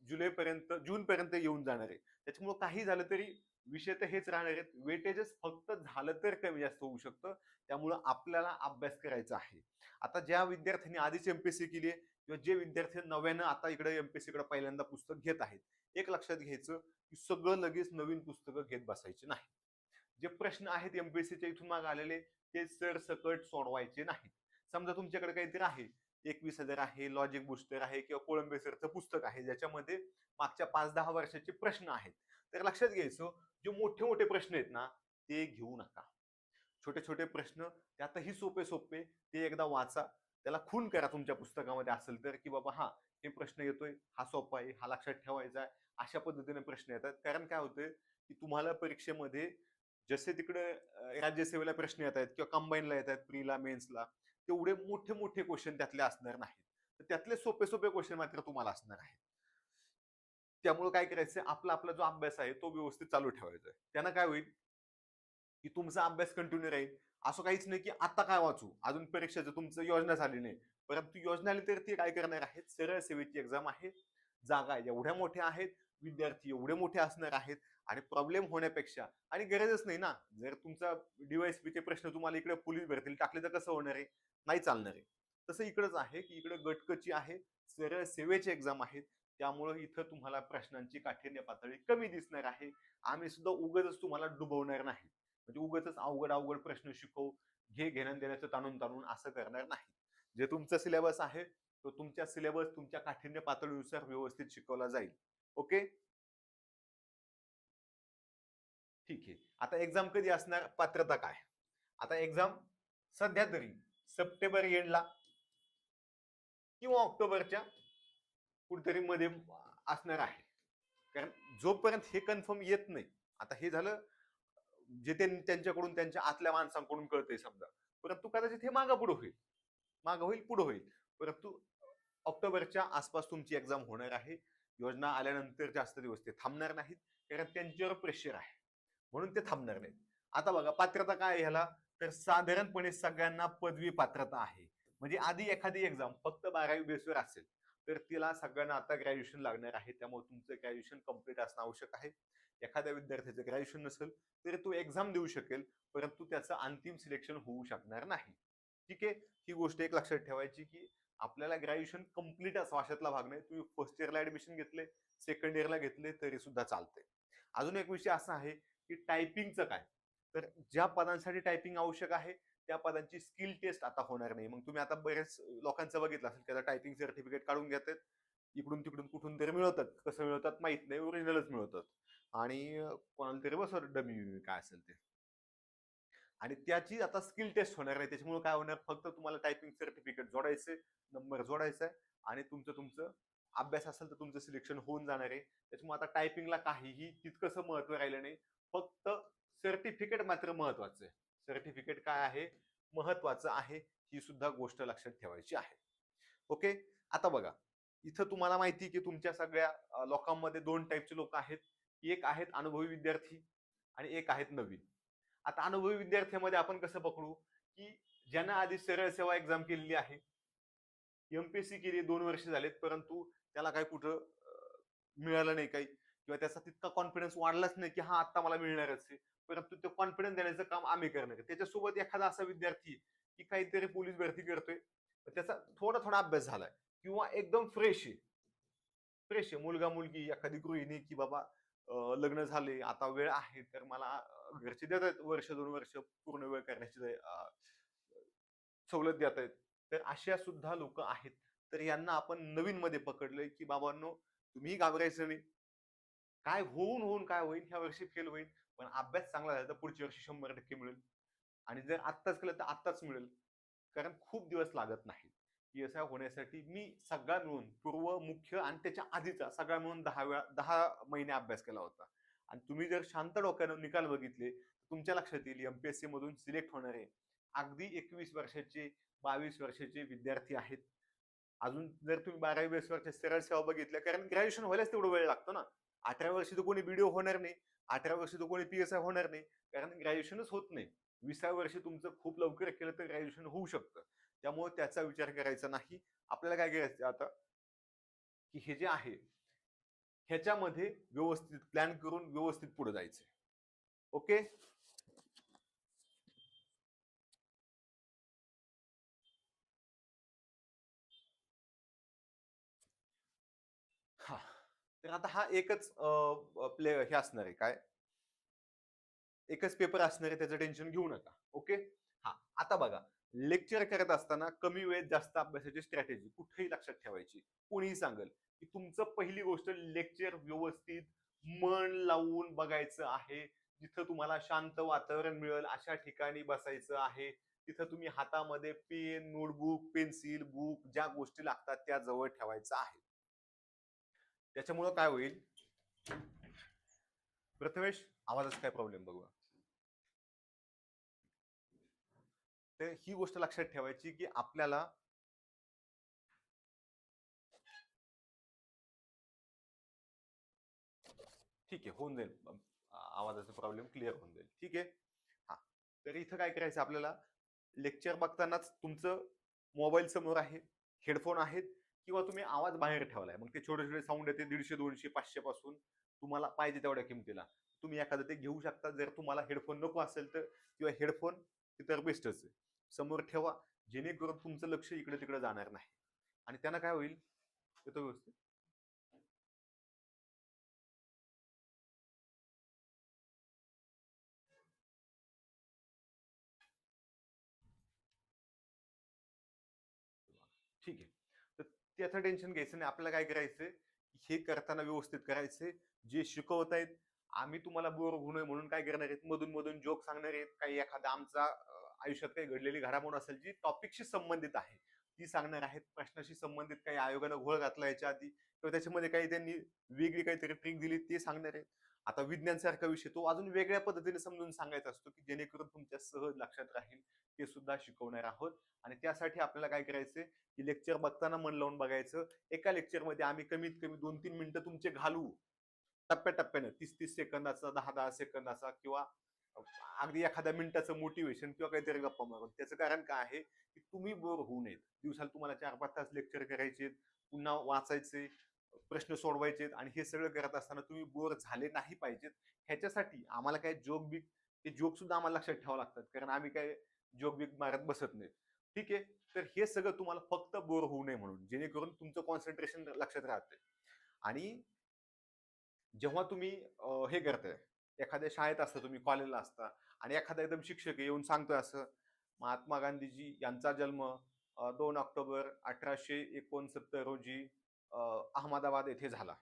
जुलै पर्यंत, जून पर्यंत येऊन जाणार आहे. त्याच्यामुळे काही झालं तरी विषय तर हेच राहणार आहेत. वेटेजेस फक्त झालं तर कमी जास्त होऊ शकतं. त्यामुळं आपल्याला अभ्यास करायचा आहे. आता ज्या विद्यार्थ्यांनी आधीच एमपीएससी केली आहे किंवा जे विद्यार्थी नव्यानं आता इकडे एमपीएससी कडे पहिल्यांदा पुस्तक घेत आहेत, एक लक्षात घ्यायचं की सगळं लगेच नवीन पुस्तकं घेत बसायचे नाही. जे प्रश्न आहेत एमपीएससीच्या इथून मागे आलेले ते सरसकट सोडवायचे नाही. समजा तुमच्याकडे काहीतरी आहे, 21,000 आहे, लॉजिक बुस्टर आहे किंवा कोळंबे सरचं पुस्तक आहे ज्याच्यामध्ये मागच्या 5-10 वर्षाचे प्रश्न आहेत, तर लक्षात घ्यायचं जे मोठे मोठे प्रश्न आहेत ना ते घेऊ नका. छोटे छोटे प्रश्न त्यातही सोपे सोपे ते एकदा वाचा, त्याला खून करा तुमच्या पुस्तकामध्ये असेल तर, की बाबा हा हे प्रश्न येतोय, हा सोपा आहे, हा लक्षात ठेवायचा आहे, अशा पद्धतीने प्रश्न येतात. कारण काय होतंय की तुम्हाला परीक्षेमध्ये जसे तिकडे राज्यसेवेला प्रश्न येत आहेत किंवा कंबाईनला येत आहेत, प्रीला मेन्सला, तेवढे मोठे मोठे क्वेश्चन त्यातले असणार नाहीत. तर त्यातले सोपे सोपे क्वेश्चन मात्र तुम्हाला असणार आहेत. त्यामुळे काय करायचं, आपला आपला जो अभ्यास आहे तो व्यवस्थित चालू ठेवायचा आहे. त्यानं काय होईल की तुमचा अभ्यास कंटिन्यू राहील. असं काहीच नाही की आता काय वाचू, अजून परीक्षेचं तुमचं योजना झाली नाही, परंतु योजना आली तर ती काय करणार आहेत, सरळ सेवेची एक्झाम आहे, जागा एवढ्या मोठ्या आहेत, विद्यार्थी एवढे मोठे असणार आहेत आणि प्रॉब्लेम होण्यापेक्षा, आणि गरजच नाही ना, जर तुमचा डीवायएसपीचे प्रश्न तुम्हाला इकडे पोलीस भरतील टाकले तर कसं होणार आहे, नाही चालणार आहे. तसं इकडंच आहे की इकडे गटकची आहे, सरळ सेवेची एक्झाम आहे, त्यामुळे इथं तुम्हाला प्रश्नांची काठिण्य पातळी कमी दिसणार आहे. आम्ही सुद्धा उगाच तुम्हाला डुबवणार नाही, म्हणजे उगाच अवघड अवघड प्रश्न शिकवू, घेणं देण्याचं ताणून ताणून असं करणार नाही. जे तुमचा सिलेबस आहे तो तुमच्या सिलेबस तुमच्या काठिण्य पातळीनुसार व्यवस्थित शिकवला जाईल. ओके, ठीक आहे. आता एक्झाम कधी असणार, पात्रता काय? आता एक्झाम सध्या तरी सप्टेंबर एंडला किंवा ऑक्टोबरच्या कुठेतरी मध्ये असणार आहे. कारण जोपर्यंत हे कन्फर्म येत नाही, आता हे झालं जे त्यांच्याकडून त्यांच्या आतल्या माणसांकडून कळतंय समजा, परंतु कदाचित हे मागं पुढे होईल, मागं होईल पुढे होईल, परंतु ऑक्टोबरच्या आसपास तुमची एक्झाम होणार आहे. योजना आल्यानंतर जास्त दिवस ते थांबणार नाहीत, कारण त्यांच्यावर प्रेशर आहे म्हणून ते थांबणार नाहीत. आता बघा पात्रता काय आहे ह्याला, तर साधारणपणे सगळ्यांना पदवी पात्रता आहे. म्हणजे आधी एखादी एक्झाम फक्त 12वी बेसवर असेल तर तिला सगळ्यांना आता ग्रॅज्युएशन लागणार आहे, त्यामुळे तुमचं ग्रॅज्युएशन कम्प्लीट असणं आवश्यक आहे. एखाद्या विद्यार्थ्याचं ग्रॅज्युएशन नसेल तरी तो एक्झाम देऊ शकेल, परंतु त्याचं अंतिम सिलेक्शन होऊ शकणार नाही. ठीक आहे, ही गोष्ट एक लक्षात ठेवायची की आपल्याला ग्रॅज्युएशन कम्प्लीट असं अशातला भाग नाही, तुम्ही फर्स्ट इयरला ऍडमिशन घेतले, सेकंड इयरला घेतले तरी सुद्धा चालते. अजून एक विषय असा आहे की टायपिंगचं काय, तर ज्या पदांसाठी टायपिंग आवश्यक आहे त्या पदांची स्किल टेस्ट आता होणार नाही. मग तुम्ही आता बरेच लोकांचं बघितलं असेल की टायपिंग सर्टिफिकेट काढून घेतात, इकडून तिकडून कुठून तरी मिळवतात, कसं मिळवतात माहित नाही, ओरिजिनलच मिळवतात आणि कोणाला तरी बसवर डमी काय असेल ते, आणि त्याची आता स्किल टेस्ट होणार आहे. त्याच्यामुळे काय होणार, फक्त तुम्हाला टायपिंग सर्टिफिकेट जोडायचे, नंबर जोडायचा आहे आणि तुमचं तुमचं अभ्यास असेल तर तुमचं सिलेक्शन होऊन जाणार आहे. त्याच्यामुळे आता टायपिंगला काहीही तितकंसं महत्व राहिलं नाही, फक्त सर्टिफिकेट मात्र महत्वाचं आहे. सर्टिफिकेट काय आहे, महत्वाचं आहे, ही सुद्धा गोष्ट लक्षात ठेवायची आहे. ओके, आता बघा, इथं तुम्हाला माहिती की तुमच्या सगळ्या लोकांमध्ये 2 टाईपचे लोक आहेत. एक आहेत अनुभवी विद्यार्थी आणि एक आहेत नवीन. आता अनुभवी विद्यार्थ्यांमध्ये आपण कसं पकडू, की ज्यांना आधी सरळ सेवा एक्झाम केलेली आहे, एमपीएससी केली 2 वर्ष झालेत, परंतु त्याला काही कुठं मिळालं नाही काही, किंवा त्याचा तितका कॉन्फिडन्स वाढलाच नाही की हा आता मला मिळणारच आहे, परंतु तो कॉन्फिडन्स देण्याचं काम आम्ही करणार आहे. त्याच्यासोबत एखादा असा विद्यार्थी की काहीतरी पोलीस भरती करतोय, त्याचा थोडा थोडा अभ्यास झालाय किंवा एकदम फ्रेश आहे मुलगा मुलगी एखादी गृहिणी की बाबा लग्न झाले आता वेळ आहे तर मला घरचे देत आहेत वर्ष 2 वर्ष पूर्ण वेळ करण्याची सवलत देत आहेत. तर अशा सुद्धा लोक आहेत. तर यांना आपण नवीन मध्ये पकडलंय की बाबांनो तुम्ही घाबरायचं नाही. काय होऊन होऊन काय होईल, ह्या वर्षी फेल होईल, पण अभ्यास चांगला झाला तर पुढच्या वर्षी 100% मिळेल. आणि जर आत्ताच केलं तर आत्ताच मिळेल. कारण खूप दिवस लागत नाही. पी-एस-आय होण्यासाठी मी सगळा मिळून पूर्व, मुख्य आणि त्याच्या आधीचा सगळा मिळून 10 महिने अभ्यास केला होता. आणि तुम्ही जर शांत डोक्यानं निकाल बघितले, तुमच्या लक्षात येईल एम-पी-एस-सी मधून सिलेक्ट होणारे अगदी 21 वर्षाचे, 22 वर्षाचे विद्यार्थी आहेत. अजून जर तुम्ही 12-20 वर्ष सरळ सेवा बघितल्या, कारण ग्रॅज्युएशन व्हायलाच तेवढा वेळ लागतो ना. 18 वर्षी तर कोणी बीडीओ होणार नाही, 18 वर्षी तर कोणी पी-एस-आय होणार नाही, कारण ग्रॅज्युएशनच होत नाही. 20व्या वर्षी तुमचं खूप लवकर केलं तर ग्रॅज्युएशन होऊ शकतं. त्यामुळे त्याचा विचार करायचा नाही. आपल्याला काय करायचं आता, की हे जे आहे ह्याच्यामध्ये व्यवस्थित प्लॅन करून व्यवस्थित पुढे जायचं. ओके. हा, तर आता हा एकच प्ले हे असणार आहे काय, एकच पेपर असणार आहे, त्याचं टेन्शन घेऊ नका. ओके. हा, आता बघा, लेक्चर करत असताना कमी वेळेत जास्त अभ्यासाची स्ट्रॅटेजी कुठेही लक्षात ठेवायची. कोणीही सांगेल की तुमचं पहिली गोष्ट लेक्चर व्यवस्थित मन लावून बघायचं आहे. जिथं तुम्हाला शांत वातावरण मिळेल अशा ठिकाणी बसायचं आहे. तिथं तुम्ही हातामध्ये पेन, नोटबुक, पेन्सिल, बुक ज्या गोष्टी लागतात त्या जवळ ठेवायचं आहे. त्याच्यामुळं काय होईल, प्रथमेश आवाजाचा काय प्रॉब्लेम बघूया. तर ही गोष्ट लक्षात ठेवायची की आपल्याला ठीक आहे, होऊन जाईल. आवाजाचा प्रॉब्लेम क्लिअर होऊन जाईल. ठीक आहे. हा, तर इथं काय करायचं आपल्याला, लेक्चर बघतानाच तुमचं मोबाईल समोर आहे, हेडफोन आहेत, किंवा तुम्ही आवाज बाहेर ठेवलाय, मग ते छोटे छोटे साऊंड येते 150, 200, 500 पासून तुम्हाला पाहिजे तेवढ्या किमतीला तुम्ही एखादं ते घेऊ शकता. जर तुम्हाला हेडफोन नको असेल तर, किंवा हेडफोन तर बेस्टच आहे, समोर ठेवा, जेणेकरून तुमचं लक्ष इकडे तिकडे जाणार नाही. आणि त्यानं काय होईल, येतो व्यवस्थित. ठीक आहे. तर त्याचं टेन्शन घ्यायचं नाही. आपल्याला काय करायचंय, हे करताना व्यवस्थित करायचंय. जे शिकवतायत, आम्ही तुम्हाला बोर होऊ नये म्हणून काय करणार आहेत, मधून मधून जोक सांगणार आहेत. काही एखादा आमचा आयुष्यात काही घडलेली घडामोड असेल जी टॉपिकशी संबंधित आहे ती सांगणार आहेत. प्रश्नाशी संबंधित काही आयोगानं घोळ घातला याच्या आधी किंवा त्याच्यामध्ये काही त्यांनी वेगळी काहीतरी ट्रिक दिली ते सांगणार आहेत. आता विज्ञान सारखा विषय तो अजून वेगळ्या पद्धतीने समजून सांगायचा असतो की जेणेकरून तुमच्या सहज लक्षात राहील, ते सुद्धा शिकवणार आहोत. आणि त्यासाठी आपल्याला काय करायचंय, की लेक्चर बघताना मन लावून बघायचं. एका लेक्चरमध्ये आम्ही कमीत कमी 2-3 मिनिटं तुमचे घालू, टप्प्याटप्प्यानं 30-30 सेकंदाचा, 10-10 सेकंदाचा, किंवा अगदी एखाद्या मिनिटाचं मोटिवेशन किंवा काहीतरी गप्पा मारून. त्याचं कारण काय आहे, की तुम्ही बोर होऊ नयेत. दिवसाला तुम्हाला 4-5 तास लेक्चर करायचे, पुन्हा वाचायचे, प्रश्न सोडवायचे, आणि हे सगळं करत असताना तुम्ही बोर झाले नाही पाहिजेत. ह्याच्यासाठी आम्हाला काय जोक बिक, ते जोक सुद्धा आम्हाला लक्षात ठेवावं लागतात, कारण आम्ही काय जोक बिक मारत बसत नाही. ठीक आहे. तर हे सगळं तुम्हाला फक्त बोर होऊ नये म्हणून, जेणेकरून तुमचं कॉन्सन्ट्रेशन लक्षात राहते. आणि जेव्हा तुम्ही हे करताय, एखाद्या शाळेत असता, तुम्ही कॉलेजला असता, आणि एखादा एकदम शिक्षक येऊन सांगतोय असं, महात्मा गांधीजी यांचा जन्म 2 ऑक्टोबर 1869 रोजी अहमदाबाद येथे झाला.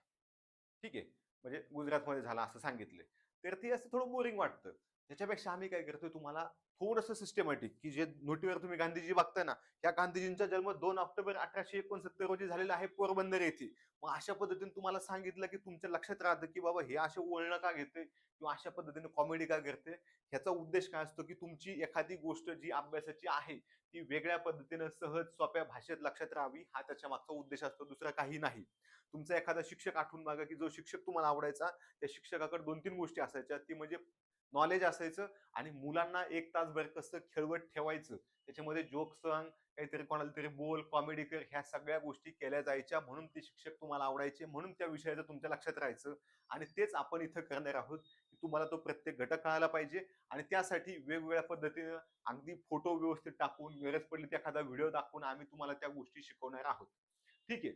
ठीक आहे, म्हणजे गुजरातमध्ये झाला असं सांगितले, तर ते असं थोडं बोरिंग वाटतं. त्याच्यापेक्षा आम्ही काय करतोय, तुम्हाला थोडंसं सिस्टमॅटिक, की जे नोटीवर तुम्ही गांधीजी बघताय ना, त्या गांधीजींचा जन्म 2 ऑक्टोबर 1869 रोजी झालेला आहे पोरबंदर येथे. मग अशा पद्धतीने तुम्हाला सांगितलं की तुमच्या लक्षात राहतं की बाबा हे असे वळण का घेते किंवा अशा पद्धतीने कॉमेडी का करते. ह्याचा उद्देश काय असतो, की तुमची एखादी गोष्ट जी अभ्यासाची आहे ती वेगळ्या पद्धतीने सहज सोप्या भाषेत लक्षात राहावी, हा त्याच्या मागचा उद्देश असतो, दुसरा काही नाही. तुमचा एखादा शिक्षक आठवून बघा, की जो शिक्षक तुम्हाला आवडायचा, त्या शिक्षकाकडे 2-3 गोष्टी असायच्या, ती म्हणजे नॉलेज असायचं आणि मुलांना एक तासभर कसं खेळवत ठेवायचं, त्याच्यामध्ये जोक सांग, काहीतरी कोणाला तरी बोल, कॉमेडी कर, ह्या सगळ्या गोष्टी केल्या जायच्या. म्हणून ते शिक्षक तुम्हाला आवडायचे, म्हणून त्या विषयाचं तुमच्या लक्षात राहायचं. आणि तेच आपण इथं करणार आहोत, की तुम्हाला तो प्रत्येक घटक कळायला पाहिजे. आणि त्यासाठी वेगवेगळ्या पद्धतीनं अगदी फोटो व्यवस्थित टाकून, गरज पडली तर एखादा व्हिडिओ दाखवून आम्ही तुम्हाला त्या गोष्टी शिकवणार आहोत. ठीक आहे.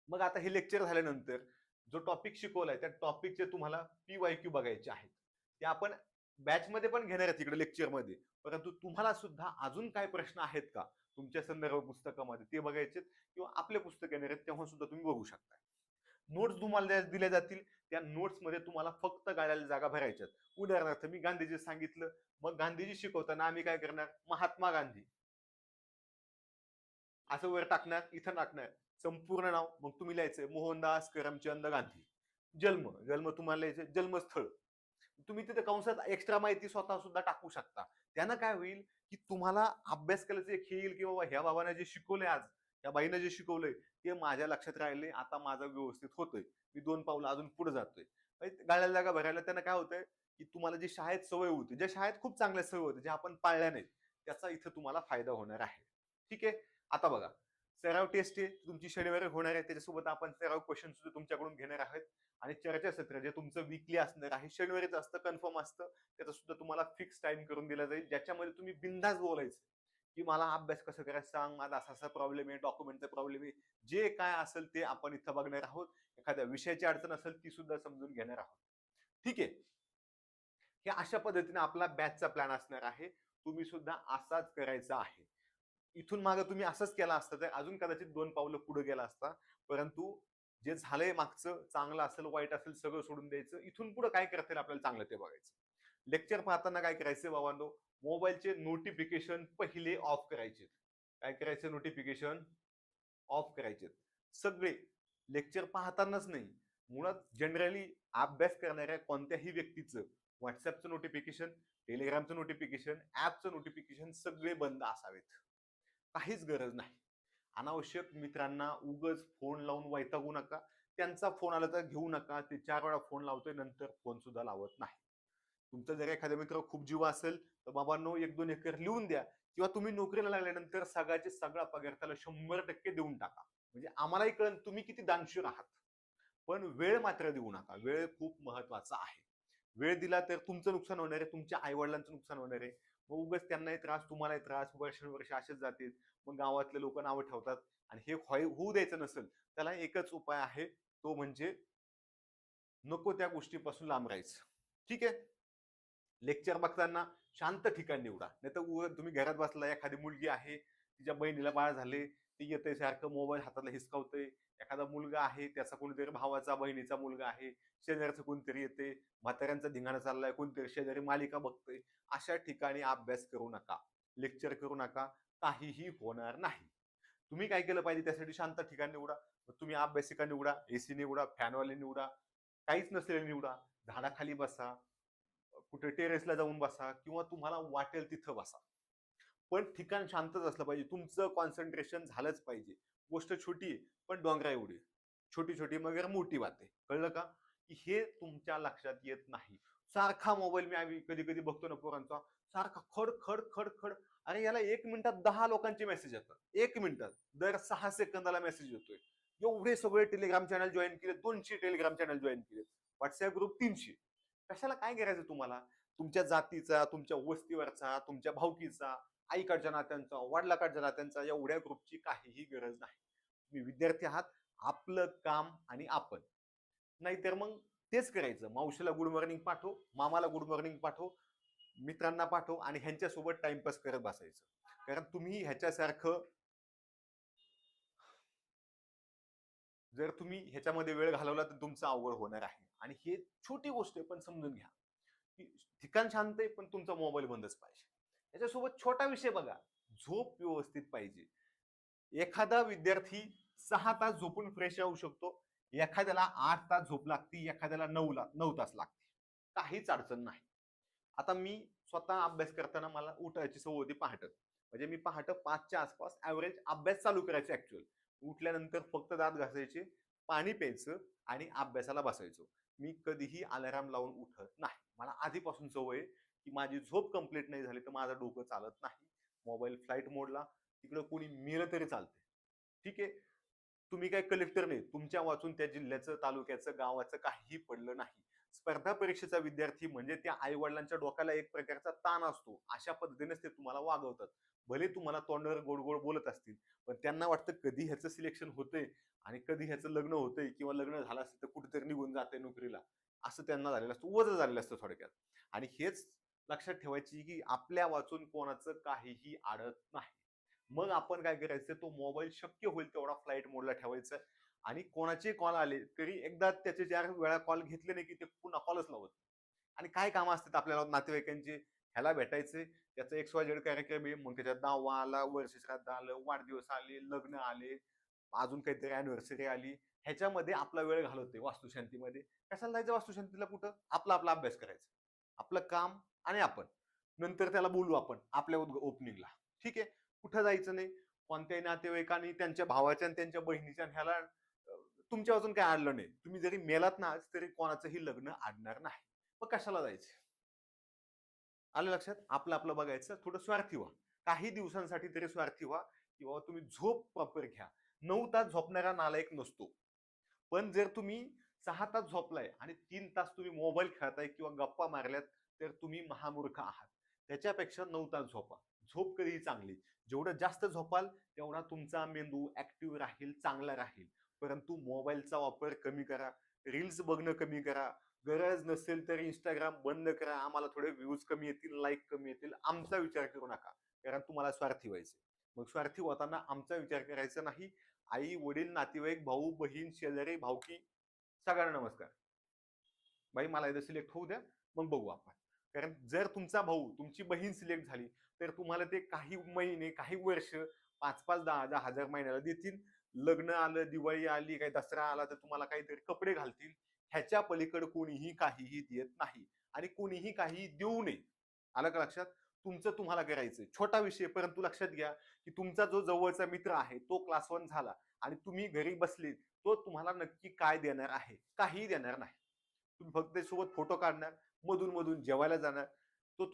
मग आता हे लेक्चर झाल्यानंतर जो टॉपिक शिकवलाय त्या टॉपिकचे तुम्हाला PYQ बघायचे आहेत. ते आपण बॅचमध्ये पण घेणार आहेत इकडे लेक्चरमध्ये. परंतु तुम्हाला सुद्धा अजून काय प्रश्न आहेत का तुमच्या संदर्भ पुस्तकामध्ये ते बघायचे किंवा आपले पुस्तक येणार आहेत तेव्हा सुद्धा तुम्ही बघू शकता. नोट्स तुम्हाला दिल्या जातील. त्या नोट्समध्ये तुम्हाला फक्त गाळ्याला जागा भरायच्यात. उदाहरणार्थ मी गांधीजी सांगितलं, मग गांधीजी शिकवताना आम्ही काय करणार, महात्मा गांधी असं वर टाकणार, इथं टाकणार संपूर्ण नाव. मग तुम्ही लिहायचंय मोहनदास करमचंद गांधी. जन्म जन्म तुम्हाला लिहायचं, जन्मस्थळ तुम्ही तिथे कंसात एक्स्ट्रा माहिती स्वतः सुद्धा टाकू शकता. त्यानं काय होईल, की तुम्हाला अभ्यास करायचं एक येईल, की बाबा ह्या बाबाने जे शिकवलंय आज, या बाईनं जे शिकवलंय ते माझ्या लक्षात राहिले. आता माझं व्यवस्थित होतंय, मी 2 पावलं अजून पुढे जातोय. गाळ्याला जागा भरायला त्यानं काय होतंय, की तुम्हाला जी शाळेत सवय होती, ज्या शाळेत खूप चांगल्या सवय होत्या, ज्या आपण पाळल्या नाहीत, त्याचा इथं तुम्हाला फायदा होणार आहे. ठीक आहे. आता बघा, सराव टेस्ट आहे तुमची शनिवारी होणार आहे. त्याच्यासोबत आपण सराव क्वेश्चन सुद्धा तुमच्याकडून घेणार आहोत. आणि चर्चासत्र जे तुमचं वीकली असणार आहे, शनिवारीच असतं, कन्फर्म असतं. त्याचा सुद्धा तुम्हाला फिक्स टाइम करून दिला जाईल, ज्याच्यामध्ये तुम्ही बिंदास बोलायचं, की मला अभ्यास कसं करायचं सांग, माझा असा असा प्रॉब्लेम आहे, डॉक्युमेंटचा प्रॉब्लेम आहे. जे काय असेल ते आपण इथं बघणार आहोत. एखाद्या विषयाची अडचण असेल ती सुद्धा समजून घेणार आहोत. ठीक आहे. हे अशा पद्धतीने आपला बॅचचा प्लॅन असणार आहे. तुम्ही सुद्धा असाच करायचा आहे. इथून मागे तुम्ही असंच केला असता तर अजून कदाचित 2 पावलं पुढे गेला असता. परंतु जे झालंय मागचं, चांगलं असेल वाईट असेल सगळं सोडून द्यायचं. इथून पुढे काय करता येईल आपल्याला चांगलं ते बघायचं. लेक्चर पाहताना काय करायचं बाबांनो, मोबाईलचे नोटिफिकेशन पहिले ऑफ करायचे. काय करायचे, नोटिफिकेशन ऑफ करायचे सगळे. लेक्चर पाहतानाच नाही, मुळात जनरली अभ्यास करणाऱ्या कोणत्याही व्यक्तीचं व्हॉट्सअपचं नोटिफिकेशन, टेलिग्रामचं नोटिफिकेशन, ऍपचं नोटिफिकेशन सगळे बंद असावेत. काहीच गरज नाही. अनावश्यक मित्रांना उगच फोन लावून वैतागू नका. त्यांचा फोन आला तर घेऊ नका. ते 4 वेळा फोन लावतोय, नंतर फोन सुद्धा लावत नाही. तुमचा जर एखादा मित्र खूप जीव असेल तर बाबांनो 1-2 एकर लिहून द्या, किंवा तुम्ही नोकरीला लागल्यानंतर सगळ्याचे सगळा पगार त्याला 100% देऊन टाका. म्हणजे आम्हालाही कळेल तुम्ही किती दानशूर आहात. पण वेळ मात्र देऊ नका. वेळ खूप महत्वाचा आहे. वेळ दिला तर तुमचं नुकसान होणार आहे, तुमच्या आई-वडिलांचं नुकसान होणार आहे. मग उगाच त्यांनाही त्रास, तुम्हालाही त्रास, वर्षानुवर्ष असेच जातील. मग गावातले लोक नावं ठेवतात. आणि हे होऊ द्यायचं नसेल, त्याला एकच उपाय आहे, तो म्हणजे नको त्या गोष्टीपासून लांब राहायचं. ठीक आहे. लेक्चर बघताना शांत ठिकाण निवडा. नाहीतर तुम्ही घरात बसला, एखादी मुलगी आहे, तिच्या बहिणीला बाळ झाले, ती येते सारखं मोबाईल हाताला हिसकावतंय. एखादा मुलगा आहे, त्याचा कोणीतरी भावाचा, बहिणीचा मुलगा आहे, शेजारचं कोणतरी येते, म्हाताऱ्यांचा धिंगाणा चाललाय, कोणतरी शेजारी मालिका बघतोय. अशा ठिकाणी अभ्यास करू नका, लेक्चर करू नका, काहीही होणार नाही. तुम्ही काय केलं पाहिजे, त्यासाठी शांत ठिकाण निवडा. तुम्ही अभ्यासिका निवडा, एसी निवडा, फॅनवाले निवडा, काहीच नसलेले निवडा, झाडाखाली बसा, कुठे टेरेसला जाऊन बसा, किंवा तुम्हाला वाटेल तिथं बसा. पण ठिकाण शांतच असलं पाहिजे. तुमचं कॉन्सन्ट्रेशन झालंच पाहिजे. गोष्ट छोटी आहे पण डोंगरा एवढी. छोटी छोटी मगर मोठी बात आहे. कळलं का? की हे तुमच्या लक्षात येत नाही. सारखा मोबाईल मी आम्ही कधी कधी बघतो ना पोरांचा, सारखा खड खड खड खड. अरे याला 1 मिनिटात 10 लोकांचे मेसेज येतात. 1 मिनिटात दर 6 सेकंदाला मेसेज येतोय. एवढे सगळे टेलिग्राम चॅनल जॉईन केले, 200 टेलिग्राम चॅनल जॉईन केले, व्हॉट्सअप ग्रुप 300. कशाला काय करायचं तुम्हाला? तुमच्या जातीचा, तुमच्या वस्तीवरचा, तुमच्या भावकीचा, आईकडच्या नात्यांचा, वडिलाकडच्या नात्यांचा एवढ्या ग्रुपची काहीही गरज नाही. तुम्ही विद्यार्थी आहात, आपलं काम आणि आपण. नाहीतर मग तेच करायचं, मावशीला गुड मॉर्निंग पाठव, मामाला गुड मॉर्निंग पाठव, मित्रांना पाठव आणि ह्यांच्यासोबत टाइमपास करत बसायचं. कारण तुम्ही ह्याच्यासारखं, जर तुम्ही ह्याच्यामध्ये वेळ घालवला तर तुमचं अवघड होणार आहे. आणि हे छोटी गोष्ट आहे पण समजून घ्या, की ठिकाण शांत आहे पण तुमचा मोबाईल बंदच पाहिजे. त्याच्यासोबत छोटा विषय बघा, झोप व्यवस्थित पाहिजे. एखादा विद्यार्थी 6 तास झोपून फ्रेश राहू शकतो, एखाद्याला 8 तास झोप लागते, एखाद्याला 9 तास लागते. काहीच अडचण नाही. आता मी स्वतः अभ्यास करताना मला उठायची सवय होती पहाटे. म्हणजे मी पहाटे 5च्या आसपास ऍव्हरेज अभ्यास चालू करायचं. ऍक्च्युअल उठल्यानंतर फक्त दात घासायचे, पाणी प्यायचं आणि अभ्यासाला बसायचो. मी कधीही अलार्म लावून उठत नाही. मला आधीपासून सवय आहे की माझी झोप कंप्लीट नाही झाली तर माझं डोकं चालत नाही. मोबाईल फ्लाईट मोडला, तिकडं कोणी मेलं तरी चालते. ठीक आहे. तुम्ही काय कलेक्टर नाही. तुमच्या वाचून त्या जिल्ह्याचं, तालुक्याचं, गावाचं काहीही पडलं नाही. स्पर्धा परीक्षेचा विद्यार्थी म्हणजे त्या आई-वडिलांच्या डोक्याला एक प्रकारचा ताण असतो. अशा पद्धतीनेच ते तुम्हाला वागवतात. भले तुम्हाला तोंडावर गोड-गोड बोलत असतील, पण त्यांना वाटतं कधी ह्याचं सिलेक्शन होतंय आणि कधी ह्याचं लग्न होतंय किंवा लग्न झालं असेल तर कुठेतरी निघून जातंय नोकरीला. असं त्यांना झालेलं असतं. वजन झालेलं असतं थोडक्यात. आणि हेच लक्षात ठेवायची की आपल्या वाचून कोणाचं काहीही अडत नाही. मग आपण काय करायचं, तो मोबाईल शक्य होईल तेवढा फ्लाईट मोडला ठेवायचा आणि कोणाचे कॉल आले तरी एकदा त्याचे 4 वेळा कॉल घेतले नाही की ते पुन्हा कॉलच लावत. आणि काय कामं असतात आपल्याला नातेवाईकांची, ह्याला भेटायचे, त्याचा XYZ कार्यक्रम आहे, मग त्याच्यात दहावा आला, वर्षश्राद्ध आलं, वाढदिवस आले, लग्न आले, अजून काहीतरी अॅनिव्हर्सरी आली. ह्याच्यामध्ये आपला वेळ घालवते वास्तुशांतीमध्ये. कशाला जायचं वास्तुशांतीला कुठं? आपला आपला अभ्यास करायचा. आपलं काम आणि आपण. नंतर त्याला बोलू आपण आपल्या ओपनिंगला. ठीक आहे. कुठं जायचं नाही. कोणत्याही नातेवाईकांनी त्यांच्या भावाच्या आणि त्यांच्या बहिणीच्या ह्याला तुमच्या अजून काय अडलं नाही. तुम्ही जरी मेलात ना आज तरी कोणाचंही लग्न अडणार नाही. मग कशाला जायचं? आलं लक्षात? आपलं आपलं बघायचं. थोडं स्वार्थी व्हा. काही दिवसांसाठी तरी स्वार्थी व्हा, की बाबा तुम्ही झोप प्रॉपर घ्या. 9 तास झोपणारा नालायक नसतो. पण जर तुम्ही 6 तास झोपलाय आणि 3 तास तुम्ही मोबाईल खेळताय किंवा गप्पा मारल्यात, तर तुम्ही महामूर्ख आहात. त्याच्यापेक्षा 9 तास झोपा. झोप कधीही चांगली. जेवढं जास्त झोपाल, तेवढा तुमचा मेंदू ऍक्टिव्ह राहील, चांगला राहील. परंतु मोबाईलचा वापर कमी करा. रील्स बघणं कमी करा. गरज नसेल तर Instagram बंद करा. आम्हाला थोडे व्ह्यूज कमी येतील, लाईक कमी येतील. आमचा विचार करू नका. कारण तुम्हाला स्वार्थी व्हायचंय. मग स्वार्थी होताना आमचा विचार करायचा नाही. आई, वडील, नातेवाईक, भाऊ, बहीण, शेजारी, भावकी सगळ्यांना नमस्कार. भाई मला इथं सिलेक्ट होऊ द्या, मग बघू आपण. कारण जर तुमचा भाऊ, तुमची बहीण सिलेक्ट झाली, तर तुम्हाला ते काही महिने, काही वर्ष 5-5, 10-10 हजार महिन्याला देतील. लग्न आलं, दिवाळी आली, काही दसरा आला तर तुम्हाला काहीतरी कपडे घालतील. ह्याच्या पलीकडे कोणीही काहीही देत नाही आणि कोणीही काही देऊ नये. आलं का लक्षात? तुमचं तुम्हाला करायचंय. छोटा विषय परंतु लक्षात घ्या, की तुमचा जो जवळचा मित्र आहे, तो क्लास 1 झाला आणि तुम्ही घरी बसले, तो तुम्हाला नक्की काय देणार आहे? काहीही देणार नाही. तुम्ही फक्त त्याच्यासोबत फोटो काढणार, मधून-मधून जेवायला जाणार. तो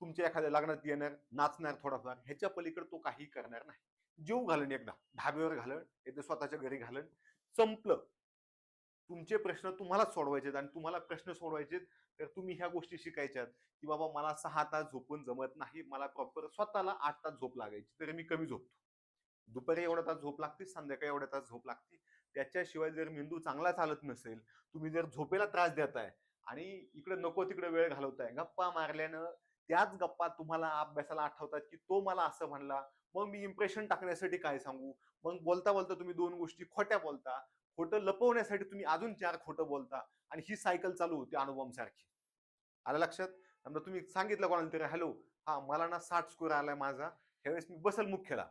तुमच्या एखाद्या लग्नात येणार, नाचणार थोडाफार. ह्याच्या पलीकडे तो काही करणार नाही. जेवू घालन एकदा, ढाब्यावर घालन, एकदा स्वतःच्या घरी घालन. संपलं. तुमचे प्रश्न तुम्हालाच सोडवायचे आणि तुम्हाला प्रश्न सोडवायचे तर तुम्ही ह्या गोष्टी शिकायच्यात, की बाबा मला 6 तास झोपून जमत नाही. मला प्रॉपर स्वतःला 8 तास झोप लागायची. तरी मी कमी झोपतो. दुपारी एवढा तास झोप लागते, संध्याकाळी एवढा तास झोप लागते. त्याच्याशिवाय जर मेंदू चांगला चालत नसेल, तुम्ही जर झोपेला त्रास देताय आणि इकडे नको तिकडे वेळ घालवताय, गप्पा मारल्यानं त्याच गप्पा तुम्हाला अभ्यासाला आठवतात, की तो मला असं म्हणला, मग मी इम्प्रेशन टाकण्यासाठी काय सांगू? मग बोलता बोलता तुम्ही 2 गोष्टी खोट्या बोलता. खोटं लपवण्यासाठी तुम्ही अजून 4 खोटं बोलता आणि ही सायकल चालू होती अणुबॉम्बसारखी. आलं लक्षात? समजा तुम्ही सांगितलं कोणाला तरी, "हॅलो, हां, मला ना 60 स्कोर आलाय माझा. ह्यावेळेस मी बसेल मुख्यला."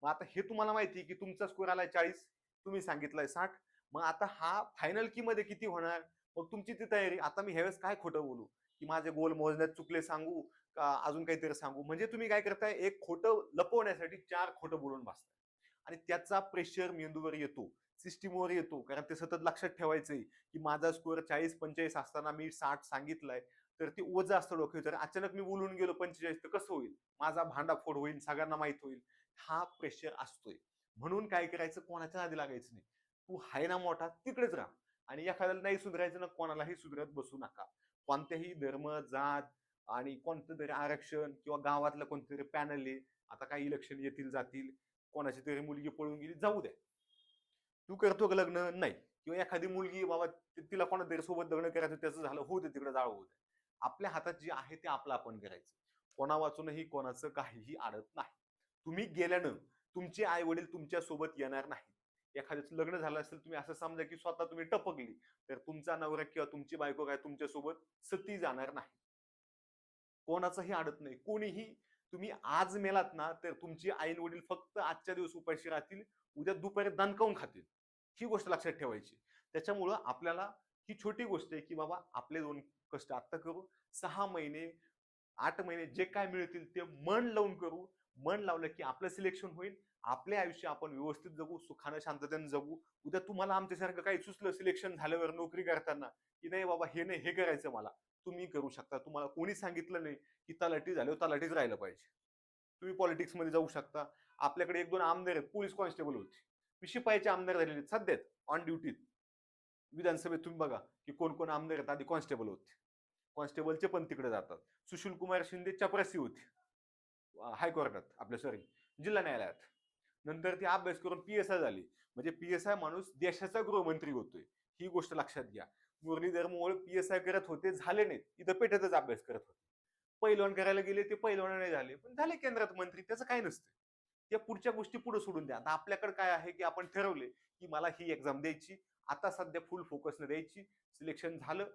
मग आता हे तुम्हाला माहिती आहे, की तुमचा स्कोर आलाय 40, तुम्ही सांगितलंय 60. मग आता हा फायनल की मध्ये किती होणार? मग तुमची ती तयारी. आता मी ह्यावेळेस काय खोटं बोलू? की माझे गोल मोजण्यात चुकले सांगू का अजून काहीतरी सांगू? म्हणजे तुम्ही काय करताय, एक खोटं लपवण्यासाठी 4 खोटं बोलून बसताय. आणि त्याचा प्रेशर मेंदूवर येतो, सिस्टीमवर येतो. कारण ते सतत लक्षात ठेवायचंय, की माझा स्कोअर 40-45 असताना मी 60 सांगितलाय. तर ते ओझं असतं डोक्यावर. अचानक मी बोलून गेलो 45 तर कसं होईल? माझा भांडाफोड होईल, सगळ्यांना माहित होईल. हा प्रेशर असतोय. म्हणून काय करायचं, कोणाच्या नादी लागायचं नाही. तू आहे ना मोठा, तिकडेच राहा. आणि एखाद्याला नाही सुधारायचं ना, कोणालाही सुधरत बसू नका. कोणत्याही धर्म, जात आणि कोणतं तरी आरक्षण किंवा गावातलं कोणतरी पॅनल आहे. आता काही इलेक्शन येतील जातील. कोणाची तरी मुलगी पळून गेली, जाऊ द्या. तू करतो का लग्न? नाही. किंवा एखादी मुलगी बाबा तिला कोणातरी सोबत लग्न करायचं त्याचं झालं, होऊ दे तिकडे, जाळ होऊ दे. आपल्या हातात जे आहे ते आपलं आपण करायचं. कोणा वाचूनही कोणाचं काहीही अडत नाही. तुम्ही गेल्यानं तुमचे आई वडील तुमच्या सोबत येणार नाही. एखाद्याचं लग्न झालं असेल, तुम्ही असं समजा की स्वतः तुम्ही टपकली, तर तुमचा नवरा किंवा तुमची बायको काय तुमच्या सोबत सती जाणार नाही. कोणाचंही अडत नाही. कोणीही, तुम्ही आज मेलात ना, तर तुमची आई वडील फक्त आजच्या दिवस उपाशी राहतील. उद्या दुपारी दणकावून खातील. ही गोष्ट लक्षात ठेवायची. त्याच्यामुळं आपल्याला ही छोटी गोष्ट आहे, की बाबा आपले 2 कष्ट आत्ता करू. 6 महिने, 8 महिने जे काय मिळतील ते मन लावून करू. मन लावलं की आपलं सिलेक्शन होईल आपले आयुष्य आपण व्यवस्थित जगू, सुखानं शांततेने जगू. उद्या तुम्हाला आमच्यासारखं काही सुचलं सिलेक्शन झाल्यावर नोकरी करताना, की नाही बाबा हे नाही हे करायचं मला, तुम्ही करू शकता. तुम्हाला कोणी सांगितलं नाही की तलाठी झाल्यावर तलाठीच राहिलं पाहिजे. तुम्ही पॉलिटिक्समध्ये जाऊ शकता. आपल्याकडे 1-2 आमदार आहेत, पोलीस कॉन्स्टेबल होते. शिपाईचे आमदार झालेले आहेत सध्याच ऑन ड्युटीत. विधानसभेत तुम्ही बघा की कोण कोण आमदार आहेत, आधी कॉन्स्टेबल होते. कॉन्स्टेबलचे पण तिकडे जातात. सुशील कुमार शिंदे चपरासी होते हायकोर्टात, आपल्या सॉरी जिल्हा न्यायालयात. नंतर ती अभ्यास करून पीएसआय झाली. म्हणजे पीएसआय माणूस देशाचा गृहमंत्री होतोय, ही गोष्ट लक्षात घ्या. मुरलीधर मोहोळ पीएसआय करत होते, झाले नाहीत, इथं पेठेतच अभ्यास करत होते. पैलवान करायला गेले, ते पैलवान नाही झाले, पण झाले केंद्रात मंत्री, त्याचं काय नसतं. त्या पुढच्या गोष्टी पुढे सोडून द्या. आता आपल्याकडे काय आहे की आपण ठरवले की मला ही एक्झाम द्यायची, आता सध्या फुल फोकसने द्यायची. सिलेक्शन झालं,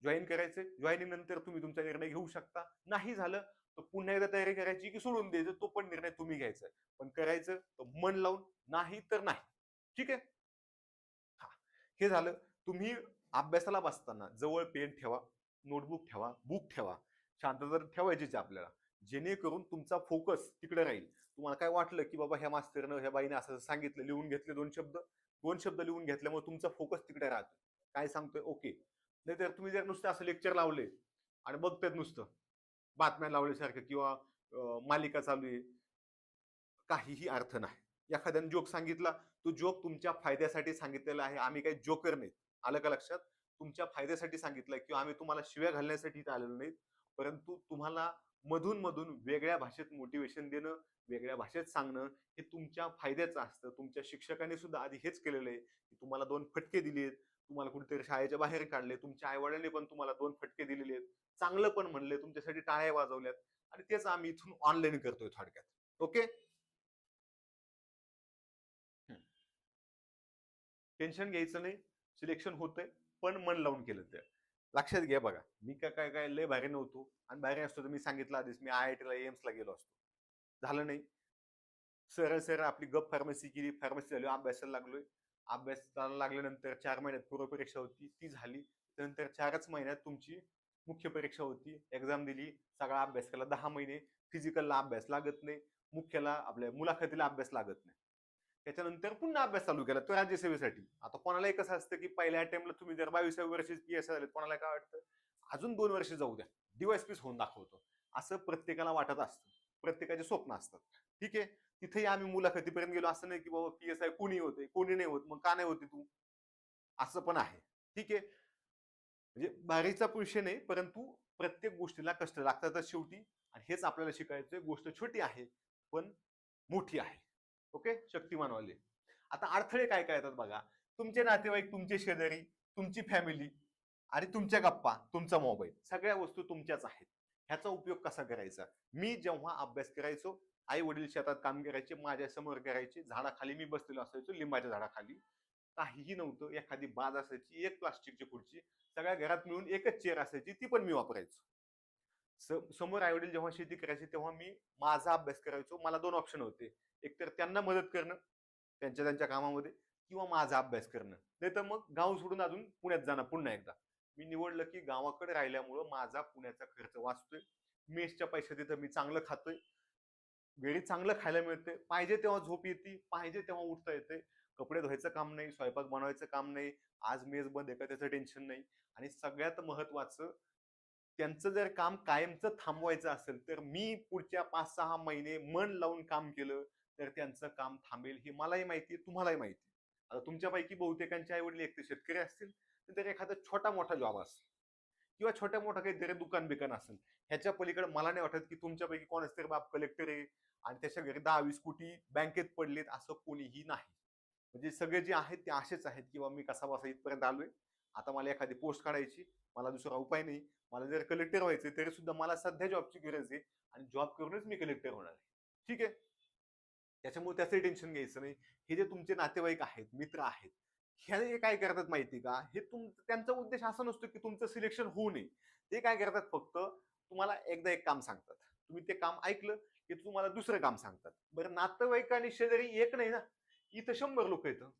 जॉईन करायचं. जॉईनिंग नंतर तुम्ही तुमचा निर्णय घेऊ शकता. नाही झालं तर पुन्हा एकदा तयारी करायची की सोडून द्यायचं, तो पण निर्णय तुम्ही घ्यायचा. पण करायचं तर मन लावून, नाही तर नाही. ठीक आहे. हा, हे झालं. तुम्ही अभ्यासाला बसताना जवळ पेन ठेवा, नोटबुक ठेवा, बुक ठेवा. शांतता ठेवायचीच आपल्याला, जेणेकरून तुमचा फोकस तिकडे राहील. तुम्हाला काय वाटलं की बाबा ह्या मास्तरनं ह्या बाईने असं सांगितलं, लिहून घेतले 2 शब्द लिहून घेतल्यामुळे तुमचा फोकस तिकडे राहतो. काय सांगतोय ओके. नाहीतर तुम्ही जर नुसतं असं लेक्चर लावले आणि बघतायत नुसतं बातम्या लावल्यासारखं किंवा मालिका चालू आहे, काहीही अर्थ नाही. एखाद्याने जोक सांगितला, तो जोक तुमच्या फायद्यासाठी सांगितलेला आहे. आम्ही काही जोकर नाहीत. आलं का लक्षात? तुमच्या फायद्यासाठी सांगितलंय किंवा आम्ही तुम्हाला शिव्या घालण्यासाठी इथं आलेलो नाहीत. परंतु तुम्हाला मधून-मधून वेगळ्या भाषेत मोटिव्हेशन देणं, वेगळ्या भाषेत सांगणं हे तुमच्या फायद्याचं असतं. तुमच्या शिक्षकांनी सुद्धा आधी हेच केलेलं आहे, की तुम्हाला 2 फटके दिलेत. तुम्हाला कुठेतरी शाळेच्या बाहेर काढले. तुमच्या आई पण तुम्हाला 2 फटके दिलेले आहेत. चांगलं पण म्हणले, तुमच्यासाठी टाळ्या वाजवल्यात आणि तेच आम्ही इथून ऑनलाईन करतोय थोडक्यात. ओके? टेन्शन घ्यायचं नाही. सिलेक्शन होतंय, पण मन लावून केलं तर. लक्षात घ्या बघा, मी काय काय काय लय भारी नव्हतो आणि भारी असतो तर मी सांगितलं आधीच, मी IIT ला एम्सला गेलो असतो. झालं नाही. सरळ सरळ आपली गप फार्मसी केली, फार्मसी झाली, अभ्यासाला लागलोय. अभ्यासाला लागल्यानंतर 4 महिन्यात पूर्वपरीक्षा होती, ती झाली. त्यानंतर 4च महिन्यात तुमची मुख्य परीक्षा होती, एक्झाम दिली, सगळा अभ्यास केला. 10 महिने फिजिकलला अभ्यास लागत नाही, मुख्यला आपल्या मुलाखतीला अभ्यास लागत नाही. त्याच्यानंतर पुन्हा अभ्यास चालू केला तो राज्यसेवेसाठी. आता कोणालाही कसं असतं की पहिल्या अटेम्प्टला तुम्ही जर 22व्या वर्षी पीएस झाले, कोणाला काय वाटतं अजून 2 वर्ष जाऊ द्या, डीवायसपीस होऊन दाखवतो, असं प्रत्येकाला वाटत असतं. प्रत्येकाचे स्वप्न असतात. ठीक आहे. तिथेही आम्ही मुलाखतीपर्यंत गेलो. असं नाही की बाबा पीएसआय कोणी होते, कोणी नाही होत, मग का नाही होते तू, असं पण आहे. ठीक आहे. म्हणजे बारीचा विषय नाही, परंतु प्रत्येक गोष्टीला कष्ट लागतातच शेवटी. आणि हेच आपल्याला शिकायचंय. गोष्ट छोटी आहे पण मोठी आहे. ओके, शक्तिमानवाले. आता अडथळे काय काय येतात बघा. तुमचे नातेवाईक, तुमचे शेजारी, तुमची फॅमिली आणि तुमच्या गप्पा, तुमचा मोबाईल, सगळ्या वस्तू तुमच्याच आहेत. ह्याचा उपयोग कसा करायचा? मी जेव्हा अभ्यास करायचो, आई वडील शेतात काम करायचे, माझ्या समोर करायचे, झाडाखाली मी बसलेलो असायचो, लिंबाच्या झाडाखाली. काहीही नव्हतं. एखादी बाज असायची, एक प्लास्टिकची खुर्ची, सगळ्या घरात मिळून एकच चेअर असायची, ती पण मी वापरायचो. समोर आई वडील जेव्हा शेती करायचे तेव्हा मी माझा अभ्यास करायचो. मला 2 ऑप्शन होते. एकतर त्यांना मदत करणं त्यांच्या त्यांच्या कामामध्ये, किंवा माझा अभ्यास करणं. नाही तर मग गाव सोडून अजून पुण्यात जाणं पुन्हा एकदा. मी निवडलं की गावाकडे राहिल्यामुळं माझा पुण्याचा खर्च वाचतोय. मेसच्या पैसे तिथं मी चांगलं खातोय. घरी चांगलं खायला मिळते, पाहिजे तेव्हा झोप येते, पाहिजे तेव्हा उठता येते. कपडे धुवायचं काम नाही, स्वयंपाक बनवायचं काम नाही, आज मेस बंद आहे का त्याचं टेन्शन नाही. आणि सगळ्यात महत्वाचं, त्यांचं जर काम कायमचं थांबवायचं असेल तर मी पुढच्या 5-6 महिने मन लावून काम केलं तर त्यांचं काम थांबेल, हे मलाही माहिती, तुम्हालाही माहिती. आता तुमच्यापैकी बहुतेकांचे आई वडील एक तर शेतकरी असतील, तर एखादा छोटा मोठा जॉब असेल किंवा छोट्या मोठा काहीतरी दुकान बिकान असेल. ह्याच्या पलीकडे मला नाही वाटत की तुमच्यापैकी कोणाच तरी बाप कलेक्टर आहे आणि त्याच्या घरी 10-20 कोटी बँकेत पडलेत, असं कोणीही नाही. म्हणजे सगळे जे आहेत ते असेच आहेत किंवा मी कसा बसा इथपर्यंत आलोय. आता मला एखादी पोस्ट काढायची, मला दुसरा उपाय नाही. मला जर कलेक्टर व्हायचं तरी सुद्धा मला सध्या जॉबची गरज आहे आणि जॉब करूनच मी कलेक्टर होणार आहे. ठीक आहे. त्याच्यामुळे त्याचंही टेन्शन घ्यायचं नाही. हे जे तुमचे नातेवाईक आहेत, मित्र आहेत, हे काय करतात माहिती का, हे त्यांचा उद्देश असा नसतो की तुमचं सिलेक्शन होऊ नये. ते काय करतात, फक्त तुम्हाला एकदा एक काम सांगतात. तुम्ही ते काम ऐकलं की तुम्हाला दुसरं काम सांगतात. बरं, नातेवाईक आणि शेजारी एक नाही ना, इथं 100 लोक येतं,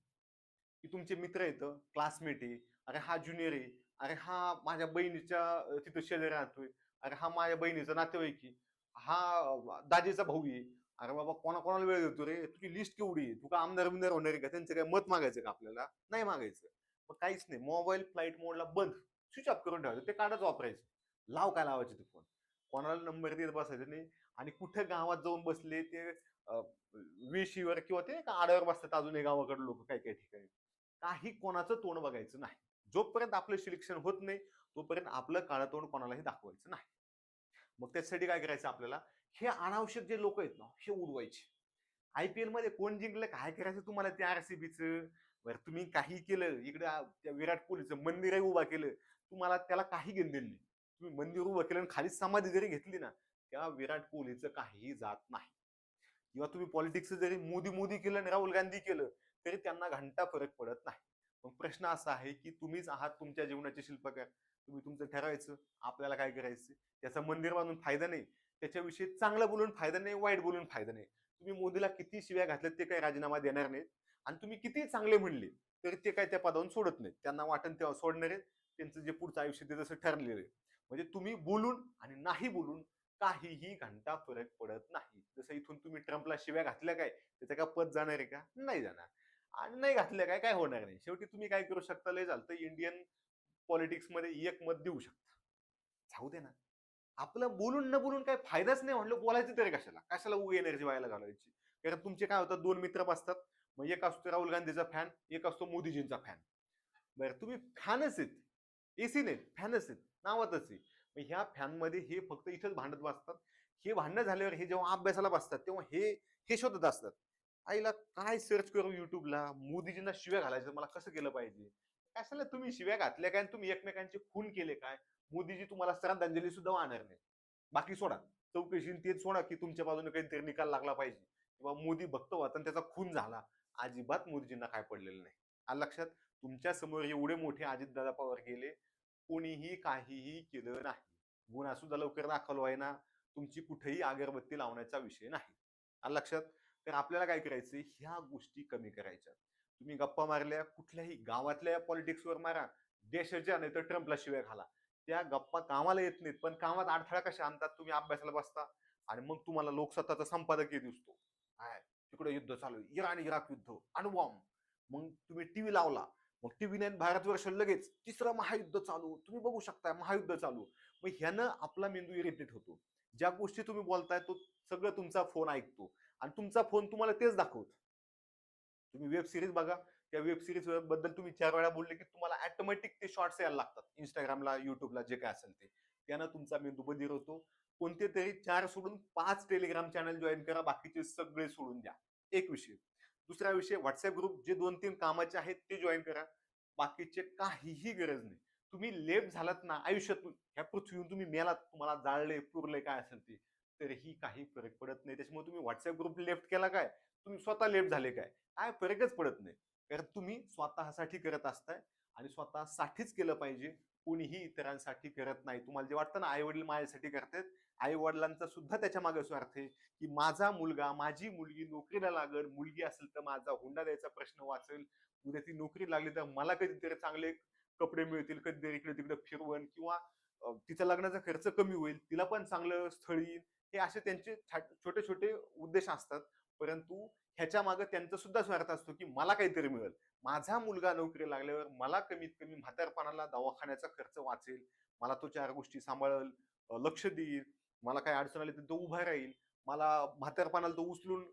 की तुमचे मित्र येतं, क्लासमेट आहे, अरे हा ज्युनियर आहे, अरे हा माझ्या बहिणीच्या तिथं शेजारी राहतोय, अरे हा माझ्या बहिणीचा नातेवाईक आहे, हा दाजीचा भाऊ आहे. अरे बाबा कोणाला वेळ देतो रे, तुझी लिस्ट केवढी आहे, तू का आमदार बिमदार होणार आहे का, त्यांचं काय मत मागायचं का आपल्याला, नाही मागायचं. मग काहीच नाही, मोबाईल फ्लाईट मोडला बंद, स्विच ऑफ करून ठेवायचं, ते काढच वापरायचं. लाव काय लावायचे ते फोन, कोणाला नंबर देत बसायचं नाही. आणि कुठं गावात जाऊन बसले ते वेशीवर किंवा ते आड्यावर बसतात अजूनही गावाकडे लोक काही काही ठिकाणी, काही कोणाचं तोंड बघायचं नाही. जोपर्यंत आपलं सिलेक्शन होत नाही तोपर्यंत आपलं काळं तोंड कोणालाही दाखवायचं नाही. मग त्यासाठी काय करायचं आपल्याला, हे अनावश्यक जे लोक आहेत ना हे उडवायचे. आयपीएल मध्ये कोण जिंकलं काय करायचं तुम्हाला, त्या आरसीबीचं. बरं तुम्ही काही केलं इकडे त्या विराट कोहलीचं मंदिरही उभा केलं, तुम्हाला त्याला काही घेणं देणं नाही. तुम्ही मंदिर उभं केलं आणि खाली समाधी जरी घेतली ना, त्या विराट कोहलीचं काहीही जात नाही. किंवा तुम्ही पॉलिटिक्स जरी मोदी मोदी केलं आणि राहुल गांधी केलं तरी त्यांना घंटा फरक पडत नाही. मग प्रश्न असा आहे की तुम्हीच आहात तुमच्या जीवनाचे शिल्पकार, तुम्ही तुमचं ठरवायचं आपल्याला काय करायचं. त्याचं मंदिर बांधून फायदा नाही, त्याच्याविषयी चांगलं बोलून फायदा नाही, वाईट बोलून फायदा नाही. तुम्ही मोदीला किती शिव्या घातल्यात ते काही राजीनामा देणार नाहीत, आणि तुम्ही किती चांगले म्हणले तरी ते काय त्या पदावरून सोडत नाहीत. त्यांना वाटण तेव्हा सोडणार आहेत, त्यांचं जे पुढचं आयुष्य ते जसं ठरलेलं आहे. म्हणजे तुम्ही बोलून आणि नाही बोलून काहीही घंटा फरक पडत नाही. जसं इथून तुम्ही ट्रम्पला शिव्या घातल्या काय, त्याचं काय पद जाणार आहे का, नाही जाणार. आणि नाही घातल्या काय काय होणार नाही. शेवटी तुम्ही काय करू शकता, लय झालं तर इंडियन पॉलिटिक्स मध्ये एक मत देऊ शकता. जाऊ दे ना, आपलं बोलून न बोलून काही फायदाच नाही, म्हणलं बोलायचं तरी कशाला, कशाला उगी एनर्जी व्हायला घालवायची. कारण तुमचे काय होतात, दोन मित्र बसतात, मग एक असतो राहुल गांधीचा फॅन, एक असतो मोदीजींचा फॅन. बरं तुम्ही फॅनच आहेत, एसी नाहीत, फॅनच आहेत, नावातच आहे. मग ह्या फॅन मध्ये हे फक्त इथंच भांडत बसतात. हे भांडणं झाल्यावर हे जेव्हा अभ्यासाला बसतात तेव्हा हे हे शोधत असतात, आईला काय सर्च करू युट्यूबला, मोदीजींना शिव्या घालायचं मला कसं केलं पाहिजे. कशाला तुम्ही शिव्या घातल्या काय, तुम्ही एकमेकांचे खून केले काय, मोदीजी तुम्हाला श्रद्धांजली सुद्धा वाहणार नाही. बाकी सोडा, चौकशी तेच सोडा की तुमच्या बाजूने काहीतरी निकाल लागला पाहिजे किंवा मोदी भक्त होता आणि त्याचा खून झाला, अजिबात मोदीजींना काय पडलेलं नाही. आलं लक्षात. तुमच्या समोर एवढे मोठे अजितदादा पवार गेले, कोणीही काहीही केलं नाही. गुन्हा सुद्धा लवकर दाखल व्हायना, तुमची कुठेही अगरबत्ती लावण्याचा विषय नाही. आलं लक्षात. तर आपल्याला काय करायचंय, ह्या गोष्टी कमी करायच्या. तुम्ही गप्पा मारल्या कुठल्याही गावातल्या पॉलिटिक्सवर मारा, देशाच्या नाही तर ट्रम्पला शिव्या घाला, त्या गप्पा कामाला येत नाहीत. पण कामात अडथळा कशा आणतात, तुम्ही अभ्यासाला बसता आणि मग तुम्हाला लोकसत्ताचा संपादकीय दिसतो, काय तिकडे युद्ध चालू आहे, इराण इराक युद्ध, अणुबॉम्ब. मग तुम्ही टीव्ही लावला, मग टीव्ही नाही भारतवर्ष लगेच तिसरं महायुद्ध चालू, तुम्ही बघू शकता महायुद्ध चालू. मग ह्यानं आपला मेंदू इरिटेट होतो. ज्या गोष्टी तुम्ही बोलताय तो सगळं तुमचा फोन ऐकतो आणि तुमचा फोन तुम्हाला तेच दाखवतो. तुम्ही वेब सिरीज बघा, त्या वेब सिरीज बद्दल तुम्ही 4 वेळा बोलले की तुम्हाला ऑटोमॅटिक ते शॉर्ट्स यायला लागतात, इंस्टाग्रामला युट्यूबला जे काय असेल ते. त्यानं तुमचा मेंदू बधीर होतो. कोणते तरी 4 सोडून 5 टेलिग्राम चॅनल जॉईन करा, बाकीचे सगळे सोडून द्या. एक विषय. दुसरा विषय, व्हॉट्सअप ग्रुप जे 2-3 कामाचे आहेत ते जॉईन करा, बाकीचे काहीही गरज नाही. तुम्ही लेफ्ट झालात ना आयुष्यातून, ह्या पृथ्वीवर तुम्ही मेलात, तुम्हाला जाळले पुरले काय असेल ते, तरीही काही फरक पडत नाही. त्याच्यामुळे तुम्ही व्हॉट्सअप ग्रुप लेफ्ट केला काय, तुम्ही स्वतः लेफ्ट झाले काय फरकच पडत नाही. कारण तुम्ही स्वतःसाठी करत असताय आणि स्वतःसाठीच केलं पाहिजे, कोणीही इतरांसाठी करत नाही. तुम्हाला जे वाटतं ना आई वडील माझ्यासाठी करतात, आई वडिलांचा सुद्धा त्याच्या मागे स्वार्थ आहे की माझा मुलगा माझी मुलगी नोकरीला लागल, मुलगी असेल तर माझा हुंडा द्यायचा प्रश्न वाचेल, उद्या ती नोकरी लागली तर मला कधीतरी चांगले कपडे मिळतील, कधीतरी इकडे तिकडे फिरवण, किंवा तिचा लग्नाचा खर्च कमी होईल, तिला पण चांगलं स्थळ येईल. हे असे त्यांचे छोटे छोटे उद्देश असतात. परंतु ह्याच्या मागे त्यांचा सुद्धा स्वार्थ असतो की मला काहीतरी मिळेल, माझा मुलगा नोकरी लागल्यावर मला कमीत कमी म्हातारपणाला दवाखान्याचा खर्च वाचेल, मला तो 4 गोष्टी सांभाळेल, लक्ष देईल, मला काय अडचण आली तर तो उभा राहील, मला म्हातारपणाला तो उचलून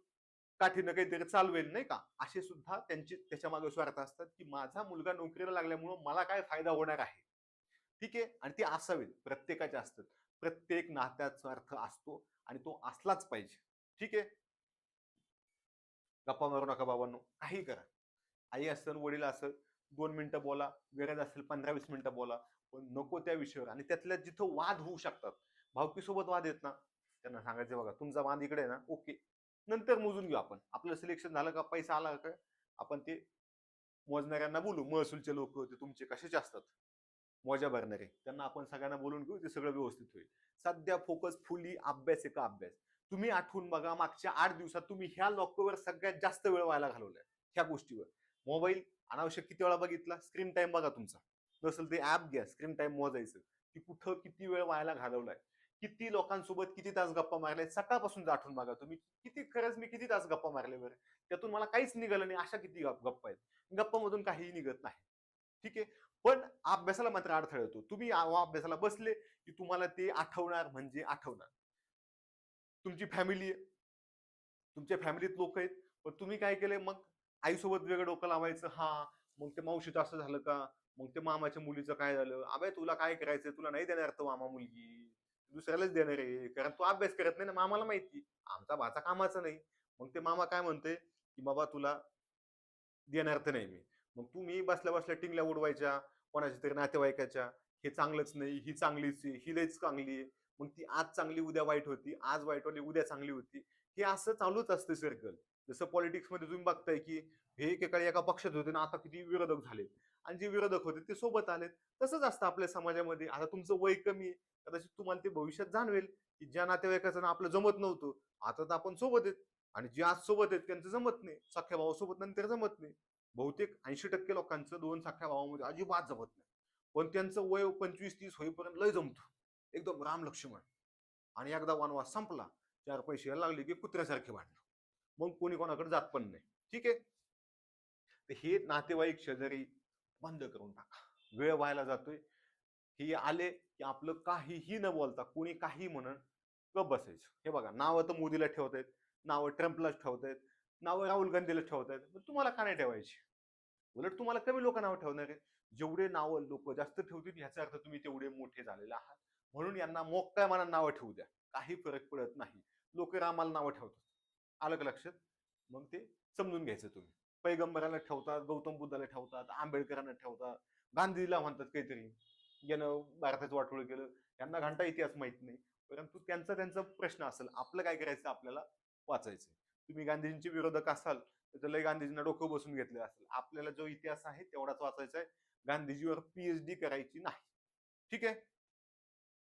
काठीनं काहीतरी चालवेल, नाही का. असे सुद्धा त्यांचे त्याच्या मागे स्वार्थ असतात की माझा मुलगा नोकरीला लागल्यामुळे मला काय फायदा होणार आहे. ठीक आहे, आणि ते असावेत, प्रत्येकाचे असतात. प्रत्येक नात्यात स्वार्थ असतो आणि तो असलाच पाहिजे. ठीक आहे. गप्पा मारू नका बाबांनो, काही करा. आई असेल वडील असेल, 2 मिनिटं बोला, गरज असेल 15-20 मिनिटं बोला, पण नको त्या विषयावर. आणि त्यातल्या जिथं वाद होऊ शकतात, भावकीसोबत वाद येत ना, त्यांना सांगायचं बघा तुमचा वाद इकडे आहे ना, ओके, नंतर मोजून घेऊ आपण, आपलं सिलेक्शन झालं का, पैसा आला का, आपण ते मोजणाऱ्यांना बोलू, महसूलचे लोक ते तुमचे कशाचे असतात, मोजा भरणारे, त्यांना आपण सगळ्यांना बोलून घेऊ, ते सगळं व्यवस्थित होईल. सध्या फोकस फुली अभ्यास आहे का अभ्यास. तुम्ही आठवून बघा मागच्या 8 दिवसात तुम्ही ह्या लॉकवर सगळ्यात जास्त वेळ व्हायला घालवलाय, ह्या गोष्टीवर. मोबाईल अनावश्यक किती वेळा बघितला, स्क्रीन टाइम बघा तुमचा, नसेल ते ऍप घ्या स्क्रीन टाइम मोजायचं की कुठं किती वेळ व्हायला घालवलाय. किती लोकांसोबत किती तास गप्पा मारले सकाळपासून आठवून बघा तुम्ही, किती खरंच मी किती तास गप्पा मारले बरं, त्यातून मला काहीच निघालं नाही. अशा किती गप्पा आहेत, गप्पामधून काहीही निघत नाही. ठीक आहे. पण अभ्यासाला मात्र अडथळा येतो. तुम्ही अभ्यासाला बसले की तुम्हाला ते आठवणार म्हणजे आठवणार. तुमची फॅमिली आहे, तुमच्या फॅमिलीत लोक आहेत, पण तुम्ही काय केलंय मग आईसोबत वेगळं डोकं लावायचं. हा, मग ते मावशीचं असं झालं का, मग ते मामाच्या मुलीचं काय झालं, अबे तुला काय करायचंय, तुला नाही देणार तो मामा मुलगी, दुसऱ्यालाच देणार आहे, कारण तू अभ्यास करत नाही ना. मामाला माहिती आमचा भाचा कामाचा नाही. मग ते मामा काय म्हणते की बाबा तुला देणार तर नाही मी. मग तुम्ही बसल्या बसल्या टिंगल्या उडवायच्या कोणाच्या तरी नातेवाईकाच्या, हे चांगलंच नाही, ही चांगलीच आहे, ही लईच चांगली आहे. मग ती आज चांगली उद्या वाईट होती, आज वाईट होती उद्या चांगली होती. हे असं चालूच असतं सर्कल. जसं पॉलिटिक्स मध्ये तुम्ही बघताय की हे एकेकाळी एका पक्षात होते ना, आता किती विरोधक झाले, आणि जे विरोधक होते ते सोबत आलेत. तसंच असतं आपल्या समाजामध्ये. आता तुमचं वय कमी आहे, कदाचित तुम्हाला ते भविष्यात जाणवेल की ज्या नातेवाईकाचं ना आपलं जमत नव्हतं, आता तर आपण सोबत आहेत. आणि जे आज सोबत आहेत त्यांचं जमत नाही, सख्या भावासोबत नंतर जमत नाही. बहुतेक 80% लोकांचं दोन सख्या भावामध्ये अजिबात जमत नाही. पण त्यांचं वय 25-30 होईपर्यंत लय जमतं, एकदम राम लक्ष्मण. आणि एकदा वनवास संपला, 4 पैसे यायला लागले की कुत्र्यासारखे भांडणं. मग कोणी कोणाकडे जात पण नाही. ठीक आहे. तर हे नातेवाईक शेजारी बंद करून टाका. वेळ व्हायला जातोय. हे आले की आपलं काहीही न बोलता कोणी काही म्हणन गप बसायचं. हे बघा, नावं तर मोदीला ठेवतायत, नावं ट्रम्पला ठेवतायत, नावं राहुल गांधीला ठेवतायत. तुम्हाला का नाही ठेवायची? उलट तुम्हाला कमी लोक नाव ठेवणार आहे. जेवढे नावं लोक जास्त ठेवतील याचा अर्थ तुम्ही तेवढे मोठे झालेले आहात. म्हणून यांना मोकळ्या मनात नावं ठेवू द्या, काही फरक पडत नाही. लोक रामाला नावं ठेवतात, आलं का लक्षात? मग ते समजून घ्यायचं तुम्ही. पैगंबराला ठेवतात, गौतम बुद्धाला ठेवतात, आंबेडकरांना ठेवतात, गांधीला म्हणतात काहीतरी, ज्यानं भारताचं वाटोळं केलं. यांना घंटा इतिहास माहित नाही, परंतु त्यांचा त्यांचा प्रश्न असेल. आपलं काय करायचं, आपल्याला वाचायचं. तुम्ही गांधीजींचे विरोधक असाल तर लय गांधीजींना डोकं बसून घेतले असेल. आपल्याला जो इतिहास आहे तेवढाच वाचायचा आहे, गांधीजीवर पीएचडी करायची नाही. ठीक आहे.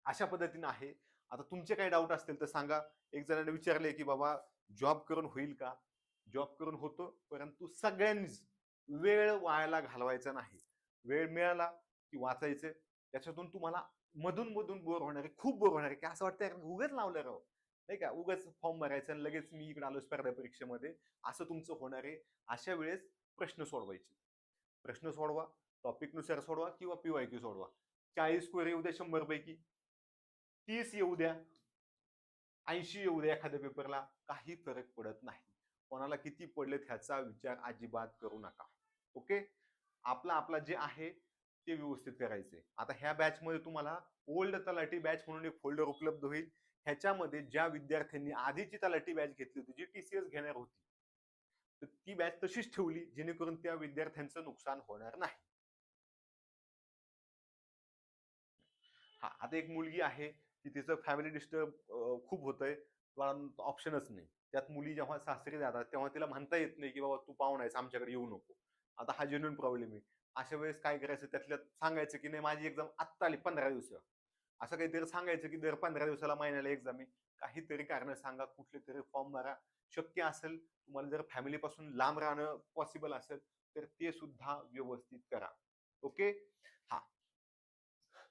अशा पद्धतीने आहे. आता तुमचे काही डाऊट असतील तर सांगा. एक जणांनी विचारले की बाबा जॉब करून होईल का? जॉब करून होतो, परंतु सगळ्यांनीच वेळ वायाला घालवायचा नाही. वेळ मिळाला की वाचायचं. त्याच्यातून तुम्हाला मधून मधून बोर होणार आहे, खूप बोर होणार आहे, की असं वाटतं उगाच लावलं राव, नाही का, उगाच फॉर्म भरायचा आणि लगेच मी इकडे आलो स्पर्धा परीक्षेमध्ये, असं तुमचं होणार आहे. अशा वेळेस प्रश्न सोडवायचे. प्रश्न सोडवा, टॉपिक नुसार सोडवा किंवा पीवायक्यू सोडवा. 40 स्कोअर येऊ द्या 100 पैकी, 30 येऊ द्या, 80 येऊ द्या, एखाद्या पेपरला काही फरक पडत नाही. कोणाला किती पडलेत ह्याचा विचार अजिबात करू नका. ओके. आपला आपला जे आहे ते व्यवस्थित करायचंय. आता ह्या बॅच मध्ये तुम्हाला ओल्ड तलाठी बॅच म्हणून एक फोल्डर उपलब्ध होईल. ह्याच्यामध्ये ज्या विद्यार्थ्यांनी आधीची तलाठी बॅच घेतली होती, जी टीसीएस घेणार होती, तर ती बॅच तशीच ठेवली, जेणेकरून त्या विद्यार्थ्यांचं नुकसान होणार नाही. हा, आता एक मुलगी आहे की तिचं फॅमिली डिस्टर्ब खूप होतंय, पण ऑप्शनच नाही. त्यात मुली जेव्हा सासरी जातात तेव्हा तिला म्हणता येत नाही की बाबा तू पाहुणा आहेस आमच्याकडे येऊ नको. आता हा जेन्युइन प्रॉब्लेम आहे. अशा वेळेस काय करायचं, त्यातल्या सांगायचं की नाही माझी एक्झाम आत्ता आली 15 दिवस, असं काहीतरी सांगायचं की दर 15 दिवसाला महिन्याला एक्झाम आहे. काहीतरी कारण सांगा, कुठले तरी फॉर्म भरा. शक्य असेल तुम्हाला जर फॅमिलीपासून लांब राहणं पॉसिबल असेल तर ते सुद्धा व्यवस्थित करा. ओके. हा,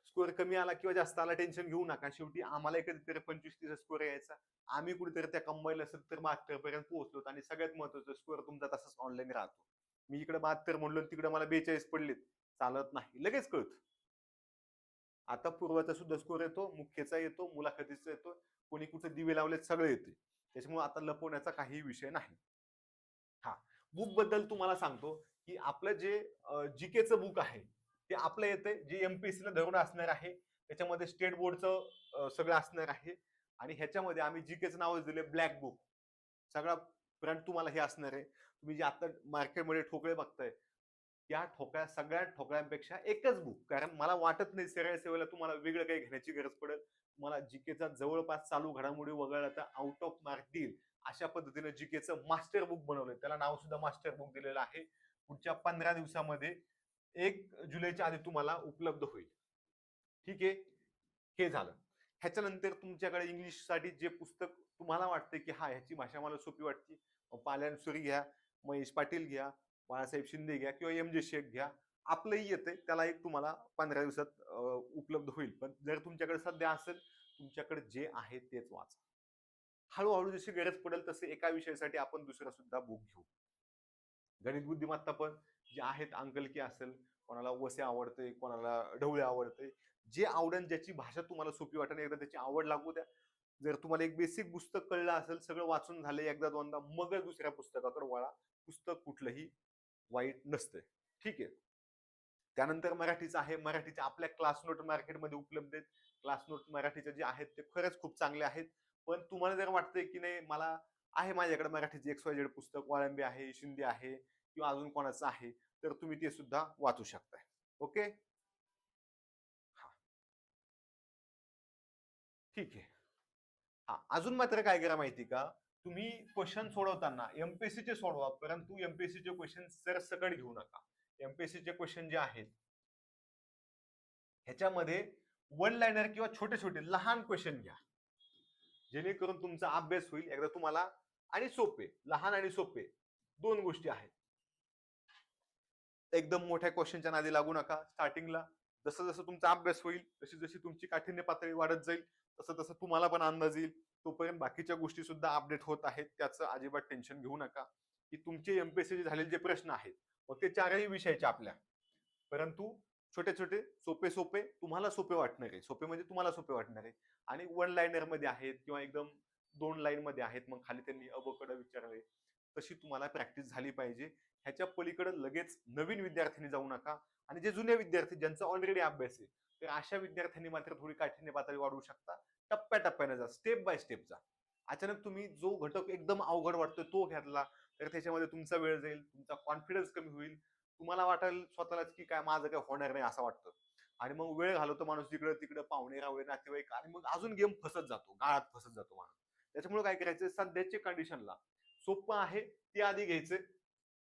स्कोअर कमी आला किंवा जास्त आला टेन्शन घेऊ नका. शेवटी आम्हाला कधीतरी 25-30 स्कोअर यायचा. आम्ही कुठेतरी त्या कंबाईनला 70-72 पर्यंत पोहोचलो, आणि सगळ्यात महत्वाचं स्कोअर तुमचा तसाच ऑनलाईन राहतो. मी इकडे 72 म्हणलो तिकडे मला 42 पडलेत, चालत नाही, लगेच कळत. आता पूर्वाचा सुद्धा स्कोअर येतो, मुख्यचा येतो, मुलाखतीचा येतो, कोणी कुठे दिवे लावलेत सगळे येते. त्याच्यामुळे आता लपवण्याचा काही विषय नाही. हा, बुक बद्दल तुम्हाला सांगतो की आपलं जे जीकेचं बुक आहे ते आपलं येते, जे एमपीएससी ला धरून असणार आहे. त्याच्यामध्ये स्टेट बोर्डचं सगळं असणार आहे. आणि ह्याच्यामध्ये आम्ही जीकेचं नावच दिले ब्लॅक बुक. सगळा फ्रंट तुम्हाला हे असणार आहे. तुम्ही जे आता मार्केटमध्ये ठोकळे बघताय, त्या ठोकळ्या सगळ्या ठोकळ्यांपेक्षा एकच बुक, कारण मला वाटत नाही सरळ सेवेला तुम्हाला वेगळं काही घेण्याची गरज पडेल. तुम्हाला जीकेचा जवळपास चालू घडामोडी वगळल्या तर आउट ऑफ मार्क देईल अशा पद्धतीने जीकेचं मास्टर बुक बनवलंय. त्याला नाव सुद्धा मास्टर बुक दिलेलं आहे. पुढच्या 15 दिवसामध्ये 1 जुलैच्या आधी तुम्हाला उपलब्ध होईल. ठीक आहे. हे झालं. ह्याच्यानंतर तुमच्याकडे इंग्लिश साठी जे पुस्तक तुम्हाला वाटते की हा ह्याची भाषा मला सोपी वाटते, पाल्यान सुरी घ्या, महेश पाटील घ्या, बाळासाहेब शिंदे घ्या किंवा एम जे शेख घ्या. आपलंही येते, त्याला एक तुम्हाला 15 दिवसात उपलब्ध होईल. पण जर तुमच्याकडे सध्या असेल तुमच्याकडे जे आहे तेच वाचा. हळूहळू जशी गरज पडेल तसे एका विषयासाठी आपण दुसरा सुद्धा बुक घेऊ. गणित बुद्धिमत्ता पण जे आहेत, अंकलिकी असेल, कोणाला वसे आवडते, कोणाला ढवळे आवडते, जे आवडेल ज्याची भाषा तुम्हाला सोपी वाटेल एकदा त्याची आवड लागू द्या. जर तुम्हाला एक बेसिक पुस्तक कळलं असेल, सगळं वाचून झालं एकदा दोनदा, मग दुसऱ्या पुस्तकाकडे वळा. पुस्तक कुठलंही वाईट नसते. ठीक आहे. त्यानंतर मराठीचं आहे. मराठीचे आपल्या क्लास नोट मार्केटमध्ये उपलब्ध आहेत. क्लास नोट मराठीचे जे आहेत ते खरंच खूप चांगले आहेत. पण तुम्हाला जर वाटतंय की नाही मला आहे माझ्याकडे मराठीचे XYZ पुस्तक, वाळंबे आहे, शिंदे आहे किंवा अजून कोणाचं आहे, तर तुम्ही ते सुद्धा वाचू शकताय. ओके. हा, ठीक आहे. हा, अजून मात्र काय करा माहिती का, तुम्ही क्वेश्चन सोडवताना MPSC चे सोडवा, परंतु MPSC चे क्वेश्चन सरसकट घेऊ नका. MPSC चे क्वेश्चन जे आहेत ह्याच्यामध्ये वन लाईनर किंवा छोटे छोटे लहान क्वेश्चन घ्या, जेणेकरून तुमचा अभ्यास होईल एकदा तुम्हाला. आणि सोपे, लहान आणि सोपे दोन गोष्टी आहेत. एकदम मोठ्या क्वेश्चनच्या नादी लागू नका स्टार्टिंगला. जसं जसं तुमचा अभ्यास होईल, जशी जशी तुमची काठिण्य पातळी वाढत जाईल, तसं तसं तुम्हाला पण अंदाज येईल. तोपर्यंत बाकीच्या गोष्टी सुद्धा अपडेट होत आहेत, त्याचं अजिबात टेन्शन घेऊ नका. की तुमचे MPSC झालेले जे प्रश्न आहेत मग ते चारही विषयाचे आपल्या, परंतु छोटे छोटे सोपे सोपे तुम्हाला सोपे वाटणार आहे. सोपे म्हणजे तुम्हाला सोपे वाटणार आहे. आणि वन लाईनर मध्ये आहेत किंवा एकदम दोन लाईन मध्ये आहेत, मग खाली त्यांनी अबकडे विचारले, तशी तुम्हाला प्रॅक्टिस झाली पाहिजे. ह्याच्या पलीकडे लगेच नवीन विद्यार्थ्यांनी जाऊ नका. आणि जे जुने विद्यार्थी ज्यांचा ऑलरेडी अभ्यास आहे, तर अशा विद्यार्थ्यांनी मात्र थोडी काठिण्य पातळी वाढवू शकता. टप्प्याटप्प्याने जा, स्टेप बाय स्टेप जा. अचानक तुम्ही जो घटक एकदम अवघड वाटतोय तो घेतला तर त्याच्यामध्ये तुमचा वेळ जाईल, तुमचा कॉन्फिडन्स कमी होईल, तुम्हाला वाटेल स्वतःलाच की काय माझं काय होणार नाही असं वाटतं. आणि मग वेळ घालवतो माणूस तिकडे तिकडे, पाहुणे रावळे नातेवाईक, आणि मग अजून गेम फसत जातो, गाळात फसत जातो माणूस. त्याच्यामुळे काय करायचं, सध्याच्या कंडिशनला सोपं आहे ते आधी घ्यायचं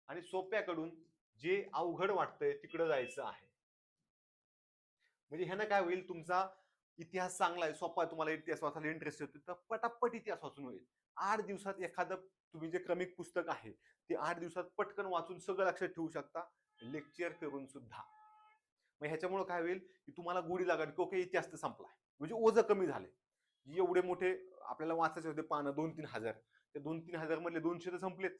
आणि सोप्याकडून जे अवघड वाटतंय तिकडे जायचं आहे. म्हणजे ह्यानं काय होईल, तुमचा इतिहास चांगला आहे, सोपा आहे, तुम्हाला इतिहास वाचायला इंटरेस्ट येतो, तर पटापट इतिहास वाचून होईल. 8 दिवसात एखादं तुम्ही जे क्रमिक पुस्तक आहे ते 8 दिवसात पटकन वाचून सगळं लक्षात ठेवू शकता, लेक्चर करून सुद्धा. मग ह्याच्यामुळे काय होईल की तुम्हाला गोडी लागेल की ओके इतिहास तर संपलाय, म्हणजे ओझं कमी झाले. एवढे मोठे आपल्याला वाचायचे होते पानं 2-3 हजार, ते 2-3 हजार मधले 200 तर संपलेत.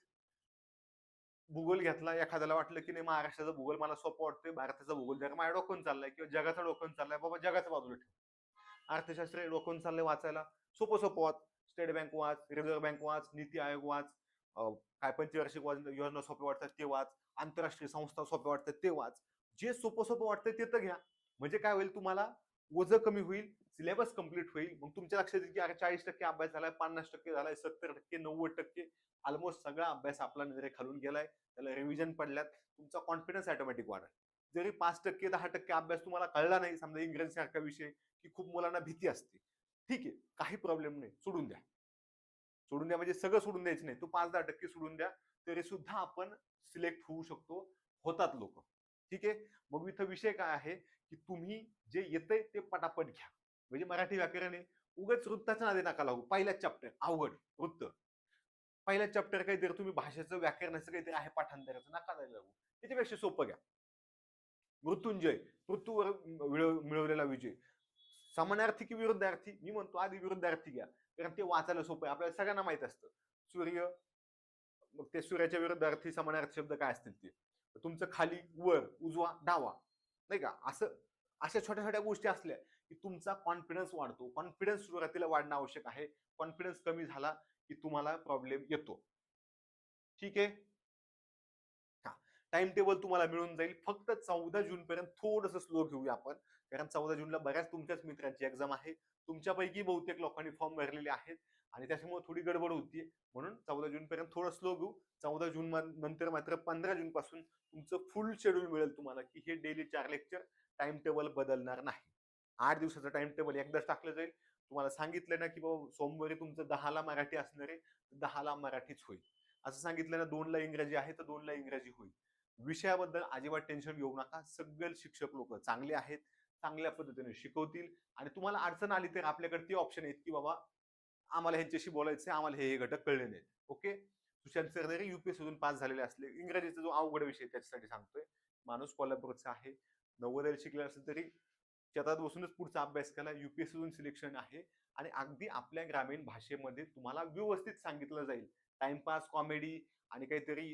भूगोल घेतला, एखाद्याला वाटलं की नाही महाराष्ट्राचा भूगोल मला सोपं वाटतोय, भारताचा भूगोल जर माझ्या डोकून चाललाय किंवा जगाचा डोकून चाललाय, बाबा जगाच्या बाजूला ठेव. अर्थशास्त्र डोकून चाललंय वाचायला, सोपं सोपं वाच. स्टेट बँक वाच, रिझर्व्ह बँक वाच, नीती आयोग वाच, काय पंचवार्षिक योजना सोपे वाटतात ते वाच, आंतरराष्ट्रीय संस्था सोपे वाटतात ते वाच. जे सोपं सोपं वाटतंय ते तर घ्या. म्हणजे काय होईल, तुम्हाला ओझं कमी होईल, सिलेबस कम्प्लीट होईल. मग तुमच्या लक्षात येईल की अरे 40% अभ्यास झालाय, 50% झालाय, 70%, 90%, ऑलमोस्ट सगळा अभ्यास आपला नजरे खालून गेलाय, त्याला रिव्हिजन पडल्यात, तुमचा कॉन्फिडन्स ऑटोमॅटिक वाढेल. जरी 5%, 10% अभ्यास तुम्हाला कळला नाही, समजा इंग्रजी सारखा विषय की खूप मुलांना भीती असते, ठीक आहे, काही प्रॉब्लेम नाही, सोडून द्या. सोडून द्या म्हणजे सगळं सोडून द्यायचं नाही, तो 5-10% सोडून द्या, तरी सुद्धा आपण सिलेक्ट होऊ शकतो, होतात लोक. ठीक आहे. मग इथं विषय काय आहे की तुम्ही जे येतंय ते पटापट घ्या. म्हणजे मराठी व्याकरण आहे, उगाच वृत्ताच्या नादी नका लागू. पहिल्याच चॅप्टर अवघड वृत्त, पहिल्याच चॅप्टर काहीतरी तुम्ही भाषेचं व्याकरणाचं काहीतरी आहे पाठांतराचं, नका द्यायला लागू. त्याच्यापेक्षा सोपं घ्या. मृत्युंजय, मृत्यूवर मिळवलेला विजय, समानार्थी की विरुद्धार्थी, मी म्हणतो आधी विरुद्धार्थी घ्या, कारण ते वाचायला सोपं आहे, आपल्याला सगळ्यांना माहित असतं. सूर्य, मग ते सूर्याच्या विरुद्धार्थी समानार्थी शब्द काय असतील ते, तुमचं खाली वर, उजवा डावा, नाही का, असं अशा छोट्या छोट्या गोष्टी असल्या की तुमचा कॉन्फिडन्स वाढतो. कॉन्फिडन्स सुरुवातीला वाढणं आवश्यक आहे. कॉन्फिडन्स कमी झाला की तुम्हाला प्रॉब्लेम येतो. ठीक आहे. टाइम टेबल तुम्हाला मिळून जाईल. फक्त 14 जून पर्यंत थोडंसं स्लो घेऊया आपण, कारण 14 जूनला बऱ्याच तुमच्याच मित्रांची एक्झाम आहे. तुमच्यापैकी बहुतेक लोकांनी फॉर्म भरलेले आहेत आणि त्याच्यामुळे थोडी गडबड होतीये, म्हणून 14 जून पर्यंत थोडं स्लो घेऊ. 14 जून नंतर मात्र 15 जून पासून तुमचं फुल शेड्यूल मिळेल तुम्हाला, की हे डेली 4 लेक्चर, टाइम टेबल बदलणार नाही. 8 दिवसाचं टाइम टेबल एकदाच टाकलं जाईल. तुम्हाला सांगितलं ना की बाबा सोमवारी तुमचं 10ला मराठी असणार आहे, 10ला मराठीच होईल. असं सांगितलं ना 2ला इंग्रजी आहे तर 2ला इंग्रजी होईल. विषयाबद्दल अजिबात टेन्शन घेऊ नका. सगळे शिक्षक लोक चांगले आहेत, चांगल्या पद्धतीने शिकवतील. आणि तुम्हाला अडचण आली तर आपल्याकडे ते ऑप्शन आहेत की बाबा आम्हाला ह्यांच्याशी बोलायचंय, आम्हाला हे घटक कळले नाहीत. ओके. सुशांत सर जरी UPSC पास झालेले असले, इंग्रजीचा जो अवघड विषय त्याच्यासाठी सांगतोय, माणूस कोल्हापूरचा आहे, 90 शिकले असेल तरी शेतात बसूनच पुढचा अभ्यास केला, युपीएससीतून सिलेक्शन आहे आणि अगदी आपल्या ग्रामीण भाषेमध्ये तुम्हाला व्यवस्थित सांगितलं जाईल. टाइमपास, कॉमेडी आणि काहीतरी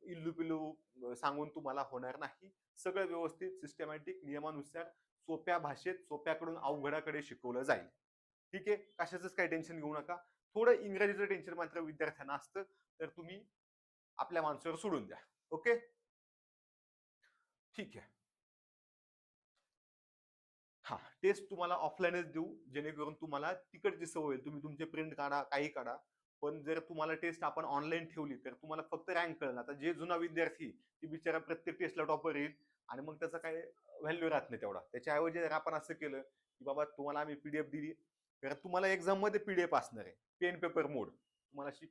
इल्लू पिल्लू सांगून तुम्हाला होणार नाही. सगळं व्यवस्थित सिस्टमॅटिक नियमानुसार सोप्या भाषेत सोप्याकडून अवघडाकडे शिकवलं जाईल. ठीक आहे, कशाचंच काही टेन्शन घेऊ नका. थोडं इंग्रजीचं टेन्शन मात्र विद्यार्थ्यांना असतं, तर तुम्ही आपल्या माणसावर सोडून द्या. ओके, ठीक आहे. हा, टेस्ट तुम्हाला ऑफलाईनच देऊ, जेणेकरून तुम्हाला तिकडची सवय होईल. तुम्ही तुमचे प्रिंट काढा, काही काढा. पण जर तुम्हाला टेस्ट आपण ऑनलाईन ठेवली तर तुम्हाला फक्त रँक कळणार. आता जे जुना विद्यार्थी ती बिचारा प्रत्येक टेस्टला टॉपर येईल आणि मग त्याचा काय व्हॅल्यू राहत नाही तेवढा. त्याच्याऐवजी जर आपण असं केलं की बाबा तुम्हाला आम्ही पीडीएफ दिली, तर तुम्हाला एक्झाम मध्ये पीडीएफ असणार आहे, पेन पेपर मोड. तुम्हाला अशी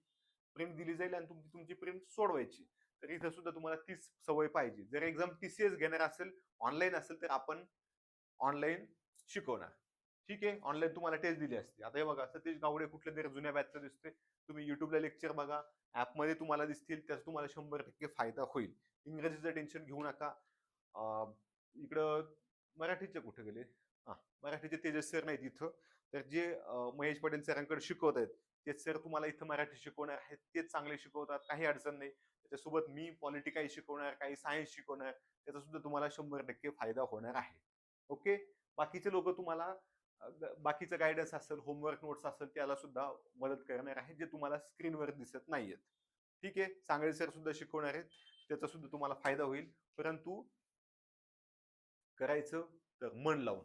प्रिंट दिली जाईल आणि तुमची तुमची प्रिंट सोडवायची. तर इथं सुद्धा तुम्हाला तीच सवय पाहिजे. जर एक्झाम टीसीएस घेणार असेल, ऑनलाईन असेल, तर आपण ऑनलाईन शिकवणार. ठीक आहे, ऑनलाईन तुम्हाला टेस्ट दिली असते. आता हे बघा, सतीश गावडे कुठल्या तरी जुन्या बॅचचं दिसते. तुम्ही युट्यूबला लेक्चर बघा, ऍपमध्ये तुम्हाला दिसतील, त्याचा तुम्हाला 100% फायदा होईल. इंग्रजीचं टेन्शन घेऊ नका. इकडं मराठीचे कुठे गेले? हा, मराठीचे तेजस सर नाही तिथं. तर जे महेश पटेल सरांकडे शिकवत आहेत, तेच सर तुम्हाला इथं मराठी शिकवणार आहेत. तेच चांगले शिकवतात, काही अडचण नाही. त्याच्यासोबत मी पॉलिटिकाई शिकवणार, काही सायन्स शिकवणार. त्याचा सुद्धा तुम्हाला 100% फायदा होणार आहे. ओके, बाकीचे लोक तुम्हाला बाकीचं गायडन्स असेल, होमवर्क नोट्स असेल, त्याला सुद्धा मदत करणार आहे, जे तुम्हाला स्क्रीनवर दिसत नाहीयेत. ठीक आहे, सांगळे सर सुद्धा शिकवणार आहेत, त्याचा सुद्धा तुम्हाला फायदा होईल. परंतु करायचं तर मन लावून,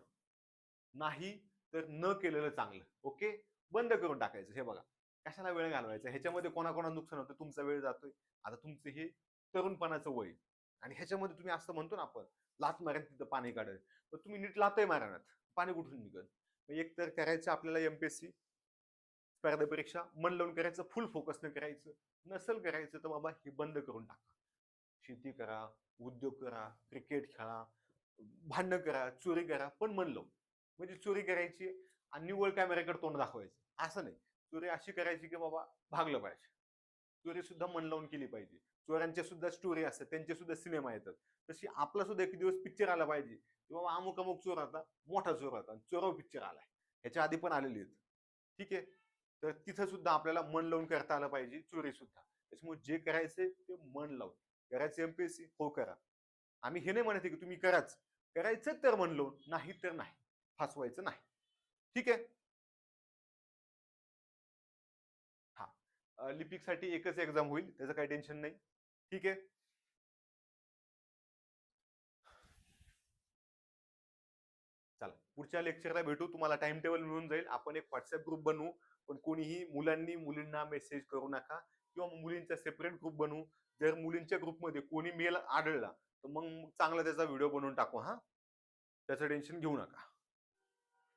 नाही तर न केलेलं चांगलं. ओके, बंद करून टाकायचं. हे बघा, कशाला वेळ घालवायचा ह्याच्यामध्ये, कोणाकोणा नुकसान होतं, तुमचा वेळ जातोय. आता तुमचं हे तरुणपणाचं वय आणि ह्याच्यामध्ये तुम्ही असं म्हणतो ना आपण, लात मारेन तिथं पाणी काढेल, तर तुम्ही नीट लातही मारणार, पाणी कुठून निघल? एक तर करायचं आपल्याला एमपीएससी स्पर्धा परीक्षा मन लावून करायचं, फुल फोकसने करायचं. नसेल करायचं तर बाबा हे बंद करून टाका. शेती करा, उद्योग करा, क्रिकेट खेळा, भांडणं करा, चोरी करा, पण मन लावून. म्हणजे चोरी करायची आणि निव्वळ कॅमेऱ्याकडे तोंड दाखवायचं असं नाही. चोरी अशी करायची की बाबा भागलं पाहिजे. चोरी सुद्धा मन लावून केली पाहिजे. चोरांच्या सुद्धा स्टोरी असतात, त्यांचे सुद्धा सिनेमा येतात. तशी आपला सुद्धा एक दिवस पिक्चर आला पाहिजे की बाबा अमुक अमुक चोर होता, मोठा चोर होता, चोराव पिक्चर आलाय. ह्याच्या आधी पण आलेली आहेत. ठीक आहे, तर तिथं सुद्धा आपल्याला मन लावून करता आलं पाहिजे, चोरी सुद्धा. त्याच्यामुळे जे करायचंय ते मन लावून करायचं. एमपीएससी हो करा. आम्ही हे नाही म्हणते की तुम्ही कराच, करायचं तर मन लावून, नाही तर नाही, फसवायचं नाही. ठीक आहे. हा, लिपिकसाठी एकच एक्झाम होईल, त्याचं काही टेन्शन नाही. ठीक आहे. चला, पुढच्या लेक्चरला भेटू. तुम्हाला टाइम टेबल मिळून जाईल. आपण एक व्हॉट्सअप ग्रुप बनवू, पण कोणीही मुलांनी मुलींना मेसेज करू नका, किंवा मुलींचा सेपरेट ग्रुप बनवू. जर मुलींच्या ग्रुपमध्ये कोणी मेल आढळला तर मग चांगला त्याचा व्हिडिओ बनवून टाकू. हा, त्याचं टेन्शन घेऊ नका.